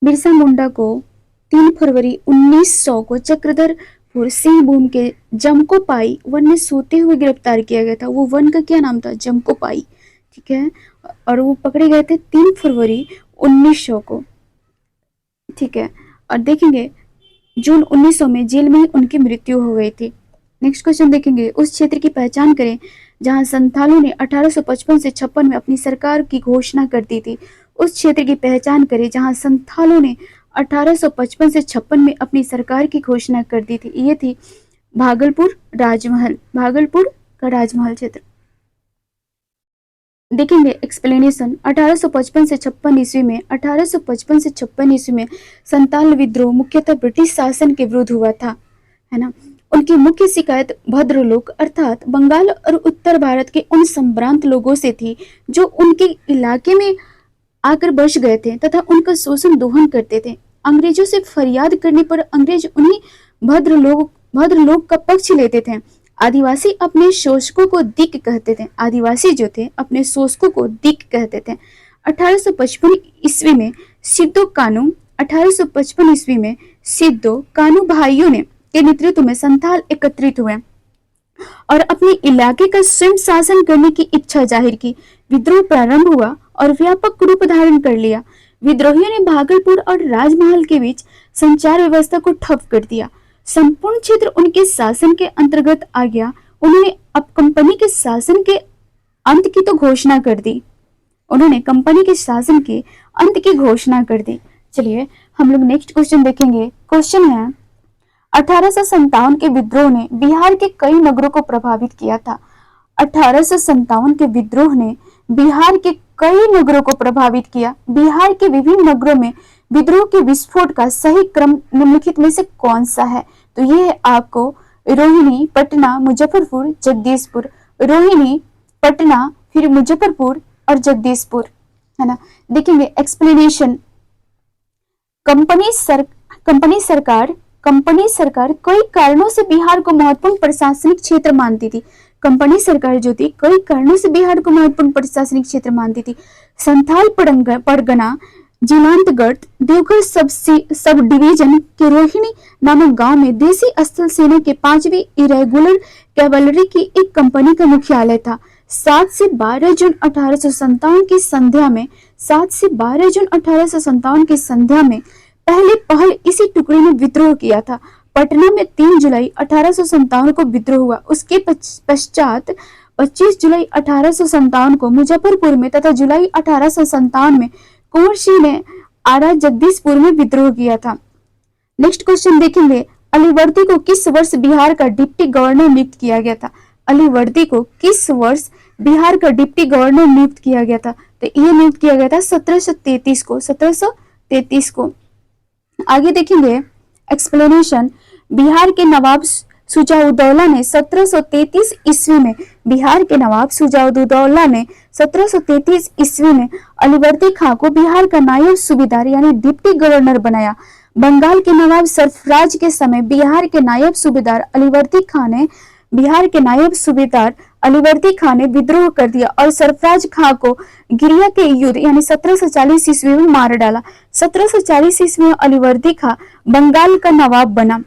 बिरसा मुंडा को 3 फरवरी 1900 को चक्रधरपुर सिंहभूम के जमकोपाई वन में सोते हुए गिरफ्तार किया गया था। वो वन का क्या नाम था? जमकोपाई। ठीक है, और वो पकड़े गए थे 3 फरवरी 1900 को। ठीक है, और देखेंगे जून 1900 में जेल में ही उनकी मृत्यु हो गई थी। नेक्स्ट क्वेश्चन देखेंगे, उस क्षेत्र की पहचान करें जहां संथालों ने 1855 से 56 में अपनी सरकार की घोषणा कर दी थी। उस क्षेत्र की पहचान करें जहां संथालों ने 1855 से 56 में अपनी सरकार की घोषणा कर दी थी। ये थी भागलपुर का राजमहल क्षेत्र। देखेंगे एक्सप्लेनेशन, 1855 से 56 ईस्वी में संताल विद्रोह मुख्यतः ब्रिटिश शासन के विरुद्ध हुआ था, है ना। उनकी मुख्य शिकायत भद्रलोक अर्थात बंगाल और उत्तर भारत के उन संभ्रांत लोगों से थी जो उनके इलाके में आकर बस गए थे तथा उनका शोषण दोहन करते थे। अंग्रेजों से फरियाद करने पर अंग्रेज उन्हीं भद्रलोक का पक्ष लेते थे। आदिवासी अपने शोषकों को दिक कहते थे। आदिवासी जो थे अपने शोषकों को दिक कहते थे। 1855 ईस्वी में सिद्धो कानू, 1855 ईस्वी में सिद्धो कानू भाइयों ने के नेतृत्व में संथाल एकत्रित हुए और अपने इलाके का स्वयं शासन करने की इच्छा जाहिर की। विद्रोह प्रारंभ हुआ और व्यापक रूप धारण कर लिया। विद्रोहियों ने भागलपुर और राजमहल के बीच संचार व्यवस्था को ठप कर दिया। संपूर्ण क्षेत्र उनके शासन के अंतर्गत आ गया। उन्होंने अब कंपनी के शासन के अंत की तो घोषणा कर दी। उन्होंने कंपनी के शासन के अंत की घोषणा कर दी। चलिए हम लोग नेक्स्ट क्वेश्चन देखेंगे। क्वेश्चन है 1857 के विद्रोह ने बिहार के कई नगरों को प्रभावित किया था। 1857 के विद्रोह ने बिहार के कई नगरों को प्रभावित किया। बिहार के विभिन्न नगरों में विद्रोह के विस्फोट का सही क्रम निम्नलिखित में से कौन सा है? तो ये है आपको रोहिणी, पटना, मुजफ्फरपुर, जगदीशपुर। रोहिणी, पटना, फिर मुजफ्फरपुर और जगदीशपुर, है ना। देखेंगे एक्सप्लेनेशन। कंपनी सरकार कई कारणों से बिहार को महत्वपूर्ण प्रशासनिक क्षेत्र मानती थी। कंपनी सरकार जो थी कई कारणों से बिहार को महत्वपूर्ण प्रशासनिक क्षेत्र मानती थी। संथाल परगना, जिलांतगढ़, देवघर सब डिवीजन के रोहिणी नामक गांव में देसी स्थल सेना के 5वीं इरेगुलर कैवलरी की एक कंपनी का मुख्यालय था। 7 से 12 जून 1857 की संध्या में 7 से 12 जून 1857 की संध्या में पहल इसी टुकड़े ने विद्रोह किया था। पटना में 3 जुलाई 1857 को विद्रोह हुआ। उसके पश्चात 25 जुलाई 1857 को मुजफ्फरपुर में तथा जुलाई 1857 में कुंवर सिंह ने आरा जगदीशपुर में विद्रोह किया था। नेक्स्ट क्वेश्चन देखेंगे। अलीवर्दी को किस वर्ष बिहार का डिप्टी गवर्नर नियुक्त किया गया था? अलीवर्दी को किस वर्ष बिहार का डिप्टी गवर्नर नियुक्त किया गया था? तो ये नियुक्त किया गया था 1733 को। 1733 को। आगे देखेंगे एक्सप्लेनेशन। बिहार के नवाब शुजाउद्दौला ने 1733 ईस्वी में बिहार के नवाब शुजाउद्दौला ने 1733 ईस्वी में अलीवर्दी खां को बिहार का नायब सूबेदार यानी डिप्टी गवर्नर बनाया। बंगाल के नवाब सरफराज के समय बिहार के नायब सूबेदार अलीवर्दी खां ने विद्रोह कर दिया और सरफराज खां को गिरिया के युद्ध यानी 1740 ईस्वी में मार डाला। 1740 ईस्वी में अलीवर्दी खां बंगाल का नवाब बना,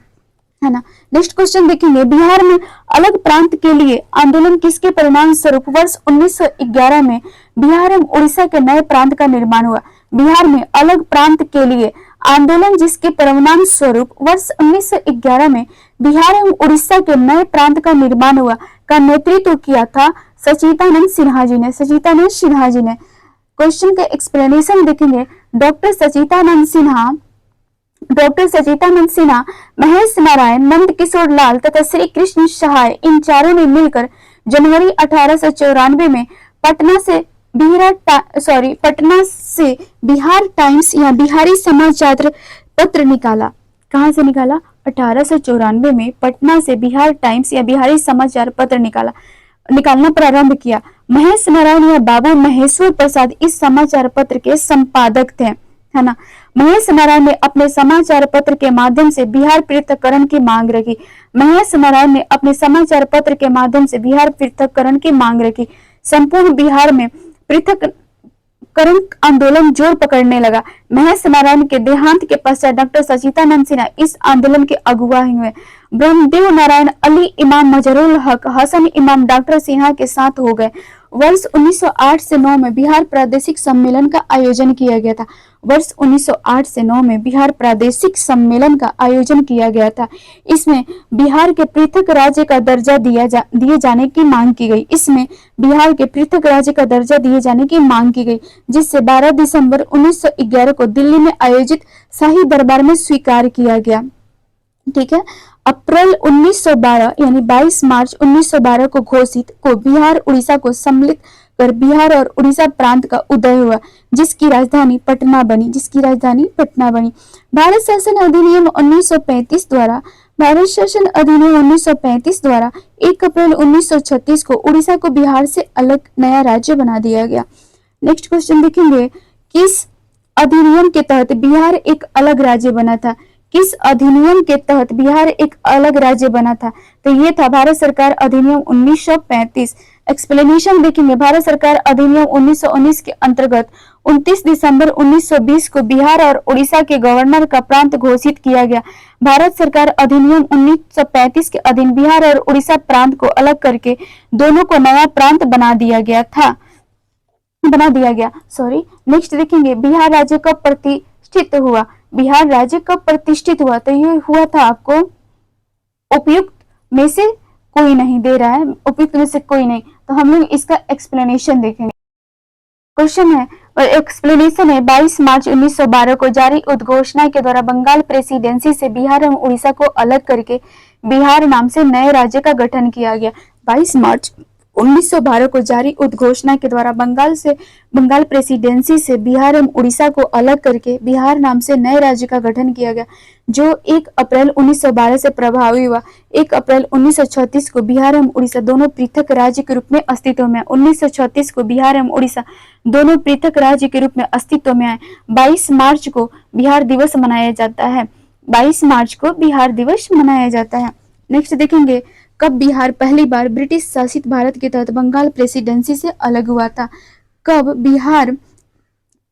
है ना। नेक्स्ट क्वेश्चन देखेंगे। बिहार में अलग प्रांत के लिए आंदोलन किसके परिणाम स्वरूप वर्ष 1911 में बिहार एवं उड़ीसा के नए प्रांत का निर्माण हुआ? बिहार में अलग प्रांत के लिए आंदोलन जिसके परिणाम स्वरूप वर्ष 1911 में बिहार एवं उड़ीसा के नए प्रांत का निर्माण हुआ का नेतृत्व किया था सचिदानंद सिन्हा जी ने। सचिदानंद सिन्हा जी ने। क्वेश्चन का एक्सप्लेनेशन देखेंगे। डॉक्टर सचिदानंद सिन्हा, महेश नारायण, नंद किशोर लाल तथा श्री कृष्ण सहाय इन चारों ने मिलकर जनवरी 1894 में पटना से बिहार टाइम्स या बिहारी समाचार पत्र निकाला। कहां से निकाला? 1894 में पटना से बिहार टाइम्स या बिहारी समाचार पत्र निकालना प्रारंभ किया। महेश नारायण या बाबू महेश्वर प्रसाद इस समाचार पत्र के संपादक थे, है ना। महेश नारायण ने अपने समाचार पत्र के माध्यम से बिहार पृथक्करण की मांग रखी। संपूर्ण बिहार में पृथक्करण आंदोलन जोर पकड़ने लगा। महेश नारायण के देहांत के पश्चात डॉक्टर सचिदानंद सिन्हा इस आंदोलन के अगुवा हुए। ब्रह्मदेव नारायण, अली इमाम, मजहरुल हक, हसन इमाम डॉक्टर सिन्हा के साथ हो गए। वर्ष 1908 से 9 में बिहार प्रादेशिक सम्मेलन का आयोजन किया गया था। वर्ष 1908 से 9 में बिहार प्रादेशिक सम्मेलन का आयोजन किया गया था। इसमें बिहार के पृथक राज्य का दर्जा दिए जाने की मांग की गई, जिससे 12 दिसंबर 1911 को दिल्ली में आयोजित शाही दरबार में स्वीकार किया गया। ठीक है। अप्रैल 1912 यानी 22 मार्च 1912 को बिहार उड़ीसा को सम्मिलित कर बिहार और उड़ीसा प्रांत का उदय हुआ, जिसकी राजधानी पटना बनी। भारत शासन अधिनियम 1935 द्वारा 1 अप्रैल 1936 को उड़ीसा को बिहार से अलग नया राज्य बना दिया गया। नेक्स्ट क्वेश्चन देखेंगे। किस अधिनियम के तहत बिहार एक अलग राज्य बना था? किस अधिनियम के तहत बिहार एक अलग राज्य बना था? तो ये था भारत सरकार अधिनियम 1935। एक्सप्लेनेशन देखेंगे, भारत सरकार अधिनियम 1919 के अंतर्गत 29 दिसंबर 1920 को बिहार और उड़ीसा के गवर्नर का प्रांत घोषित किया गया। भारत सरकार अधिनियम 1935 के अधीन बिहार और उड़ीसा प्रांत को अलग करके दोनों को नया प्रांत बना दिया गया। नेक्स्ट देखेंगे, बिहार राज्य कब प्रतिष्ठित हुआ? बिहार राज्य कब प्रतिष्ठित हुआ? तो ये हुआ था आपको, उपयुक्त में से कोई नहीं दे रहा है, उपयुक्त में से कोई नहीं, तो हम लोग इसका एक्सप्लेनेशन देखेंगे। क्वेश्चन है और एक्सप्लेनेशन है, 22 मार्च 1912 को जारी उद्घोषणा के द्वारा बंगाल प्रेसिडेंसी से बिहार एवं उड़ीसा को अलग करके बिहार नाम से नए राज्य का गठन किया गया। 22 मार्च 1912 को जारी उद्घोषणा के द्वारा बंगाल प्रेसिडेंसी से बिहार एवं उड़ीसा को अलग करके बिहार नाम से नए राज्य का गठन किया गया, जो 1 अप्रैल 1912 से प्रभावी हुआ। 1 अप्रैल 1936 को बिहार एवं उड़ीसा दोनों पृथक राज्य के रूप में अस्तित्व में आए। 1936 को बिहार एवं उड़ीसा दोनों पृथक राज्य के रूप में अस्तित्व में आए। 22 मार्च को बिहार दिवस मनाया जाता है। 22 मार्च को बिहार दिवस मनाया जाता है। नेक्स्ट देखेंगे, कब बिहार पहली बार ब्रिटिश शासित भारत के तहत बंगाल प्रेसिडेंसी से अलग हुआ था? कब बिहार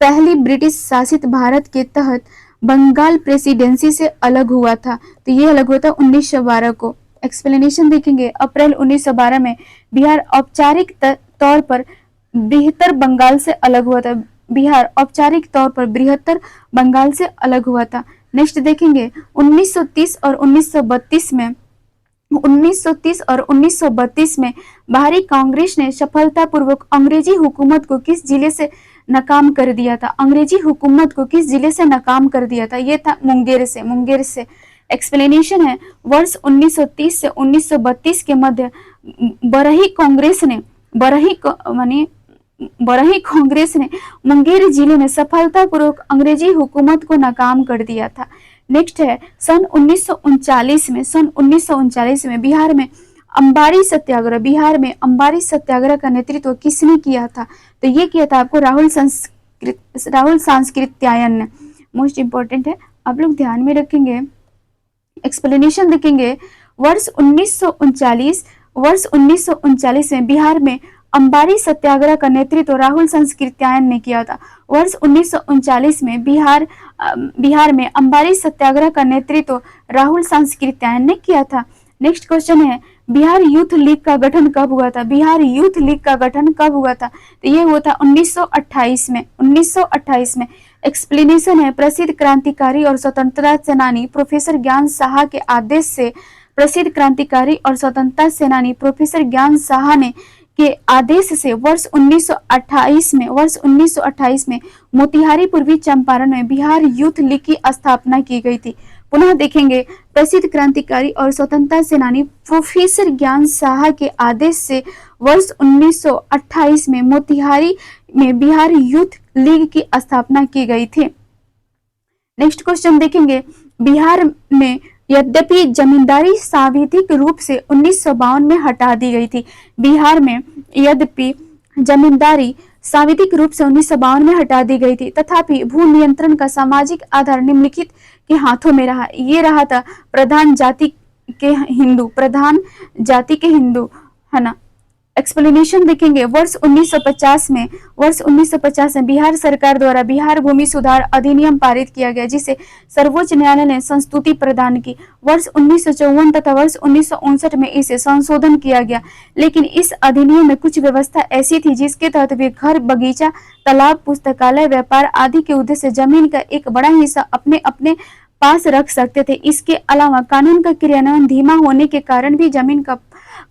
पहली ब्रिटिश शासित भारत के तहत बंगाल प्रेसिडेंसी से अलग हुआ था? तो ये अलग हुआ था 1912 को। एक्सप्लेनेशन देखेंगे, अप्रैल 1912 में बिहार औपचारिक तौर पर बृहत्तर बंगाल से अलग हुआ था। बिहार औपचारिक तौर पर बृहत्तर बंगाल से अलग हुआ था। नेक्स्ट देखेंगे, 1930 और 1932 में बाहरी कांग्रेस ने सफलतापूर्वक अंग्रेजी हुकूमत को किस जिले से नाकाम कर दिया था? अंग्रेजी हुकूमत को किस जिले से नाकाम कर दिया था? ये था मुंगेर से। एक्सप्लेनेशन है, वर्ष 1930 से 1932 के मध्य बरही कांग्रेस ने मुंगेर जिले में सफलतापूर्वक अंग्रेजी हुकूमत को नाकाम कर दिया था। नेक्स्ट है, सन 1939 में बिहार में अंबारी सत्याग्रह का नेतृत्व किसने किया था? तो ये किया था आपको राहुल सांस्कृत्यायन ने। मोस्ट इंपॉर्टेंट है, आप लोग ध्यान में रखेंगे। एक्सप्लेनेशन देखेंगे, वर्ष 1939 में बिहार में अंबारी सत्याग्रह का नेतृत्व राहुल सांस्कृत्यायन ने किया था। वर्ष 1939 में बिहार में अंबारी सत्याग्रह का नेतृत्व राहुल सांस्कृत्यायन ने किया था। नेक्स्ट क्वेश्चन है, बिहार यूथ लीग का गठन कब हुआ था? बिहार यूथ लीग का गठन कब हुआ था? तो ये हुआ था 1928 में। एक्सप्लेनेशन है, प्रसिद्ध क्रांतिकारी और स्वतंत्रता सेनानी प्रोफेसर ज्ञान साहा के आदेश से के आदेश से वर्ष 1928 में मोतिहारी पूर्वी चंपारण में बिहार यूथ लीग की स्थापना की गई थी। पुनः देखेंगे, प्रसिद्ध क्रांतिकारी और स्वतंत्रता सेनानी प्रोफेसर ज्ञान साहा के आदेश से वर्ष 1928 में मोतिहारी में बिहार यूथ लीग की स्थापना की गई थी। नेक्स्ट क्वेश्चन देखेंगे, बिहार में यद्यपि जमींदारी सांविधिक रूप से 1952 में हटा दी गई थी। बिहार में यद्यपि जमींदारी सांविधिक रूप से 1952 में हटा दी गई थी, तथापि भू नियंत्रण का सामाजिक आधार निम्नलिखित के हाथों में रहा। ये रहा था प्रधान जाति के हिंदू, है ना। एक्सप्लेनेशन देखेंगे, वर्ष 1950 में बिहार सरकार द्वारा बिहार भूमि सुधार अधिनियम पारित किया गया, जिसे सर्वोच्च न्यायालय ने संस्तुति प्रदान की। वर्ष 1954 तथा वर्ष 1959 में इसे संशोधन किया गया, लेकिन इस अधिनियम में कुछ व्यवस्था ऐसी थी जिसके तहत वे घर, बगीचा, तालाब, पुस्तकालय, व्यापार आदि के उद्देश्य से जमीन का एक बड़ा हिस्सा अपने पास रख सकते थे। इसके अलावा कानून का क्रियान्वयन धीमा होने के कारण भी जमीन का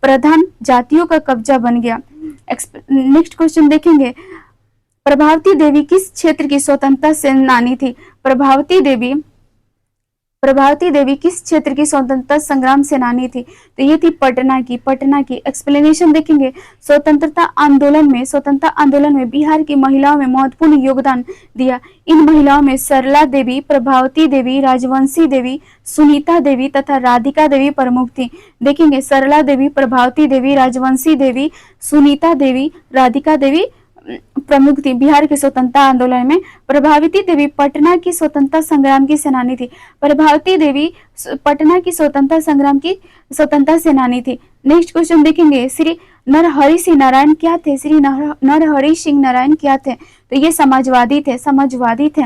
प्रधान जातियों का कब्जा बन गया। नेक्स्ट क्वेश्चन देखेंगे, प्रभावती देवी किस क्षेत्र की स्वतंत्रता सेनानी थी? प्रभावती देवी किस क्षेत्र की स्वतंत्रता संग्राम सेनानी थी? तो ये थी पटना की। एक्सप्लेनेशन देखेंगे, स्वतंत्रता आंदोलन में बिहार की महिलाओं में महत्वपूर्ण योगदान दिया। इन महिलाओं में सरला देवी, प्रभावती देवी, राजवंशी देवी, सुनीता देवी तथा राधिका देवी प्रमुख थी। देखेंगे, सरला देवी, प्रभावती देवी, राजवंशी देवी, सुनीता देवी, राधिका देवी प्रमुख थी बिहार के स्वतंत्रता आंदोलन में। प्रभावती देवी पटना की स्वतंत्रता संग्राम की सेनानी थी। प्रभावती देवी पटना की स्वतंत्रता संग्राम की स्वतंत्रता सेनानी थी। नेक्स्ट क्वेश्चन देखेंगे, श्री नरहरि सिंह नारायण क्या थे? श्री नरहरि सिंह नारायण क्या थे? तो ये समाजवादी थे, समाजवादी थे।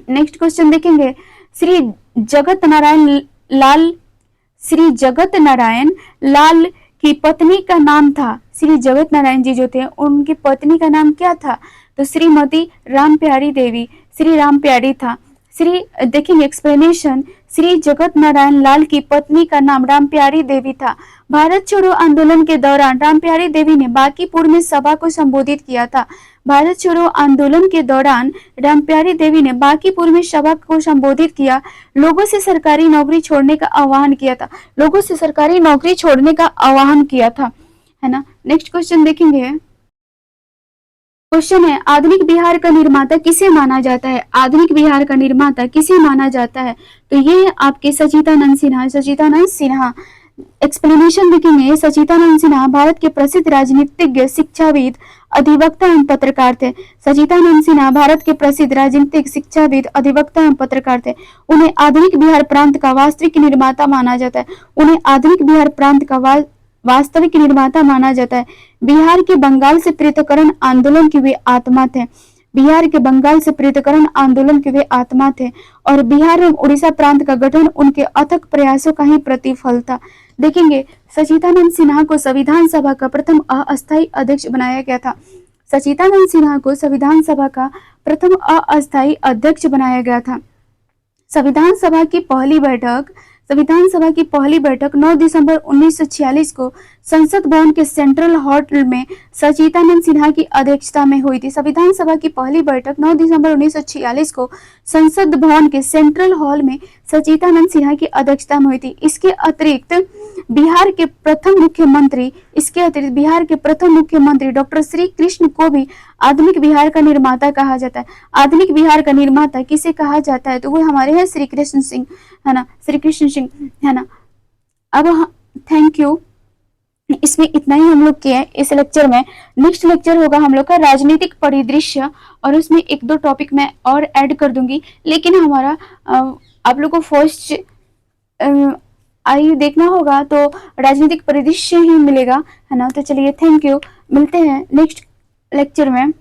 नेक्स्ट क्वेश्चन देखेंगे, श्री जगत नारायण लाल, श्री जगत नारायण लाल की पत्नी का नाम था, श्री जगत नारायण जी जो थे उनकी पत्नी का नाम क्या था? तो श्रीमती रामप्यारी देवी, श्री रामप्यारी था। श्री देखेंगे एक्सप्लेनेशन, श्री जगत नारायण लाल की पत्नी का नाम रामप्यारी देवी था। भारत छोड़ो आंदोलन के दौरान रामप्यारी देवी ने बांकीपुर में सभा को संबोधित किया था। भारत छोड़ो आंदोलन के दौरान रामप्यारी देवी ने बांकीपुर में सभा को संबोधित किया, लोगों से सरकारी नौकरी छोड़ने का आह्वान किया था, लोगों से सरकारी नौकरी छोड़ने का आह्वान किया था, है ना। नेक्स्ट क्वेश्चन देखेंगे, क्वेश्चन है आधुनिक बिहार का निर्माता किसे माना जाता है? आधुनिक बिहार का निर्माता किसे माना जाता है? तो ये आपके सचिदानंद सिन्हा, सचिदानंद सिन्हा। एक्सप्लेनेशन देखेंगे, सचिदानंद सिन्हा भारत के प्रसिद्ध राजनीतिज्ञ, शिक्षाविद, अधिवक्ता एवं पत्रकार थे। सचिदानंद सिन्हा भारत के प्रसिद्ध राजनीतिक, शिक्षाविद, अधिवक्ता एवं पत्रकार थे। उन्हें आधुनिक बिहार प्रांत का वास्तविक निर्माता माना जाता है। उन्हें आधुनिक बिहार प्रांत का वास्तविक निर्माता माना जाता है। बिहार के बंगाल से पृथक्करण आंदोलन के वे आत्मा थे। बिहार के बंगाल से पृथक्करण आंदोलन के वे आत्मा थे और बिहार एवं उड़ीसा प्रांत का गठन उनके अथक प्रयासों का ही प्रतिफल था। देखेंगे, सचिदानंद सिन्हा को संविधान सभा का प्रथम अस्थायी अध्यक्ष बनाया गया था। सचिदानंद सिन्हा को संविधान सभा का प्रथम अस्थायी अध्यक्ष बनाया गया था। संविधान सभा की पहली बैठक 9 दिसंबर 1946 को संसद भवन के सेंट्रल हॉल में सचिदानंद सिन्हा की अध्यक्षता में हुई थी। संविधान सभा की पहली बैठक 9 दिसंबर 1946 को संसद भवन के सेंट्रल हॉल में सचिदानंद सिन्हा की अध्यक्षता में हुई थी। इसके अतिरिक्त बिहार के प्रथम मुख्यमंत्री डॉक्टर श्री कृष्ण को भी आधुनिक बिहार का निर्माता कहा जाता है। आधुनिक बिहार का निर्माता किसे कहा जाता है? तो वो हमारे हैं श्री कृष्ण सिंह, है ना, श्री कृष्ण सिंह, है ना। अब थैंक यू, इसमें इतना ही हम लोग किए इस लेक्चर में। नेक्स्ट लेक्चर होगा हम लोग का राजनीतिक परिदृश्य और उसमें 1-2 टॉपिक मैं और ऐड कर दूंगी, लेकिन हमारा आप लोग को फर्स्ट देखना होगा तो राजनीतिक परिदृश्य ही मिलेगा, है ना। तो चलिए थैंक यू, मिलते हैं नेक्स्ट लेक्चर में।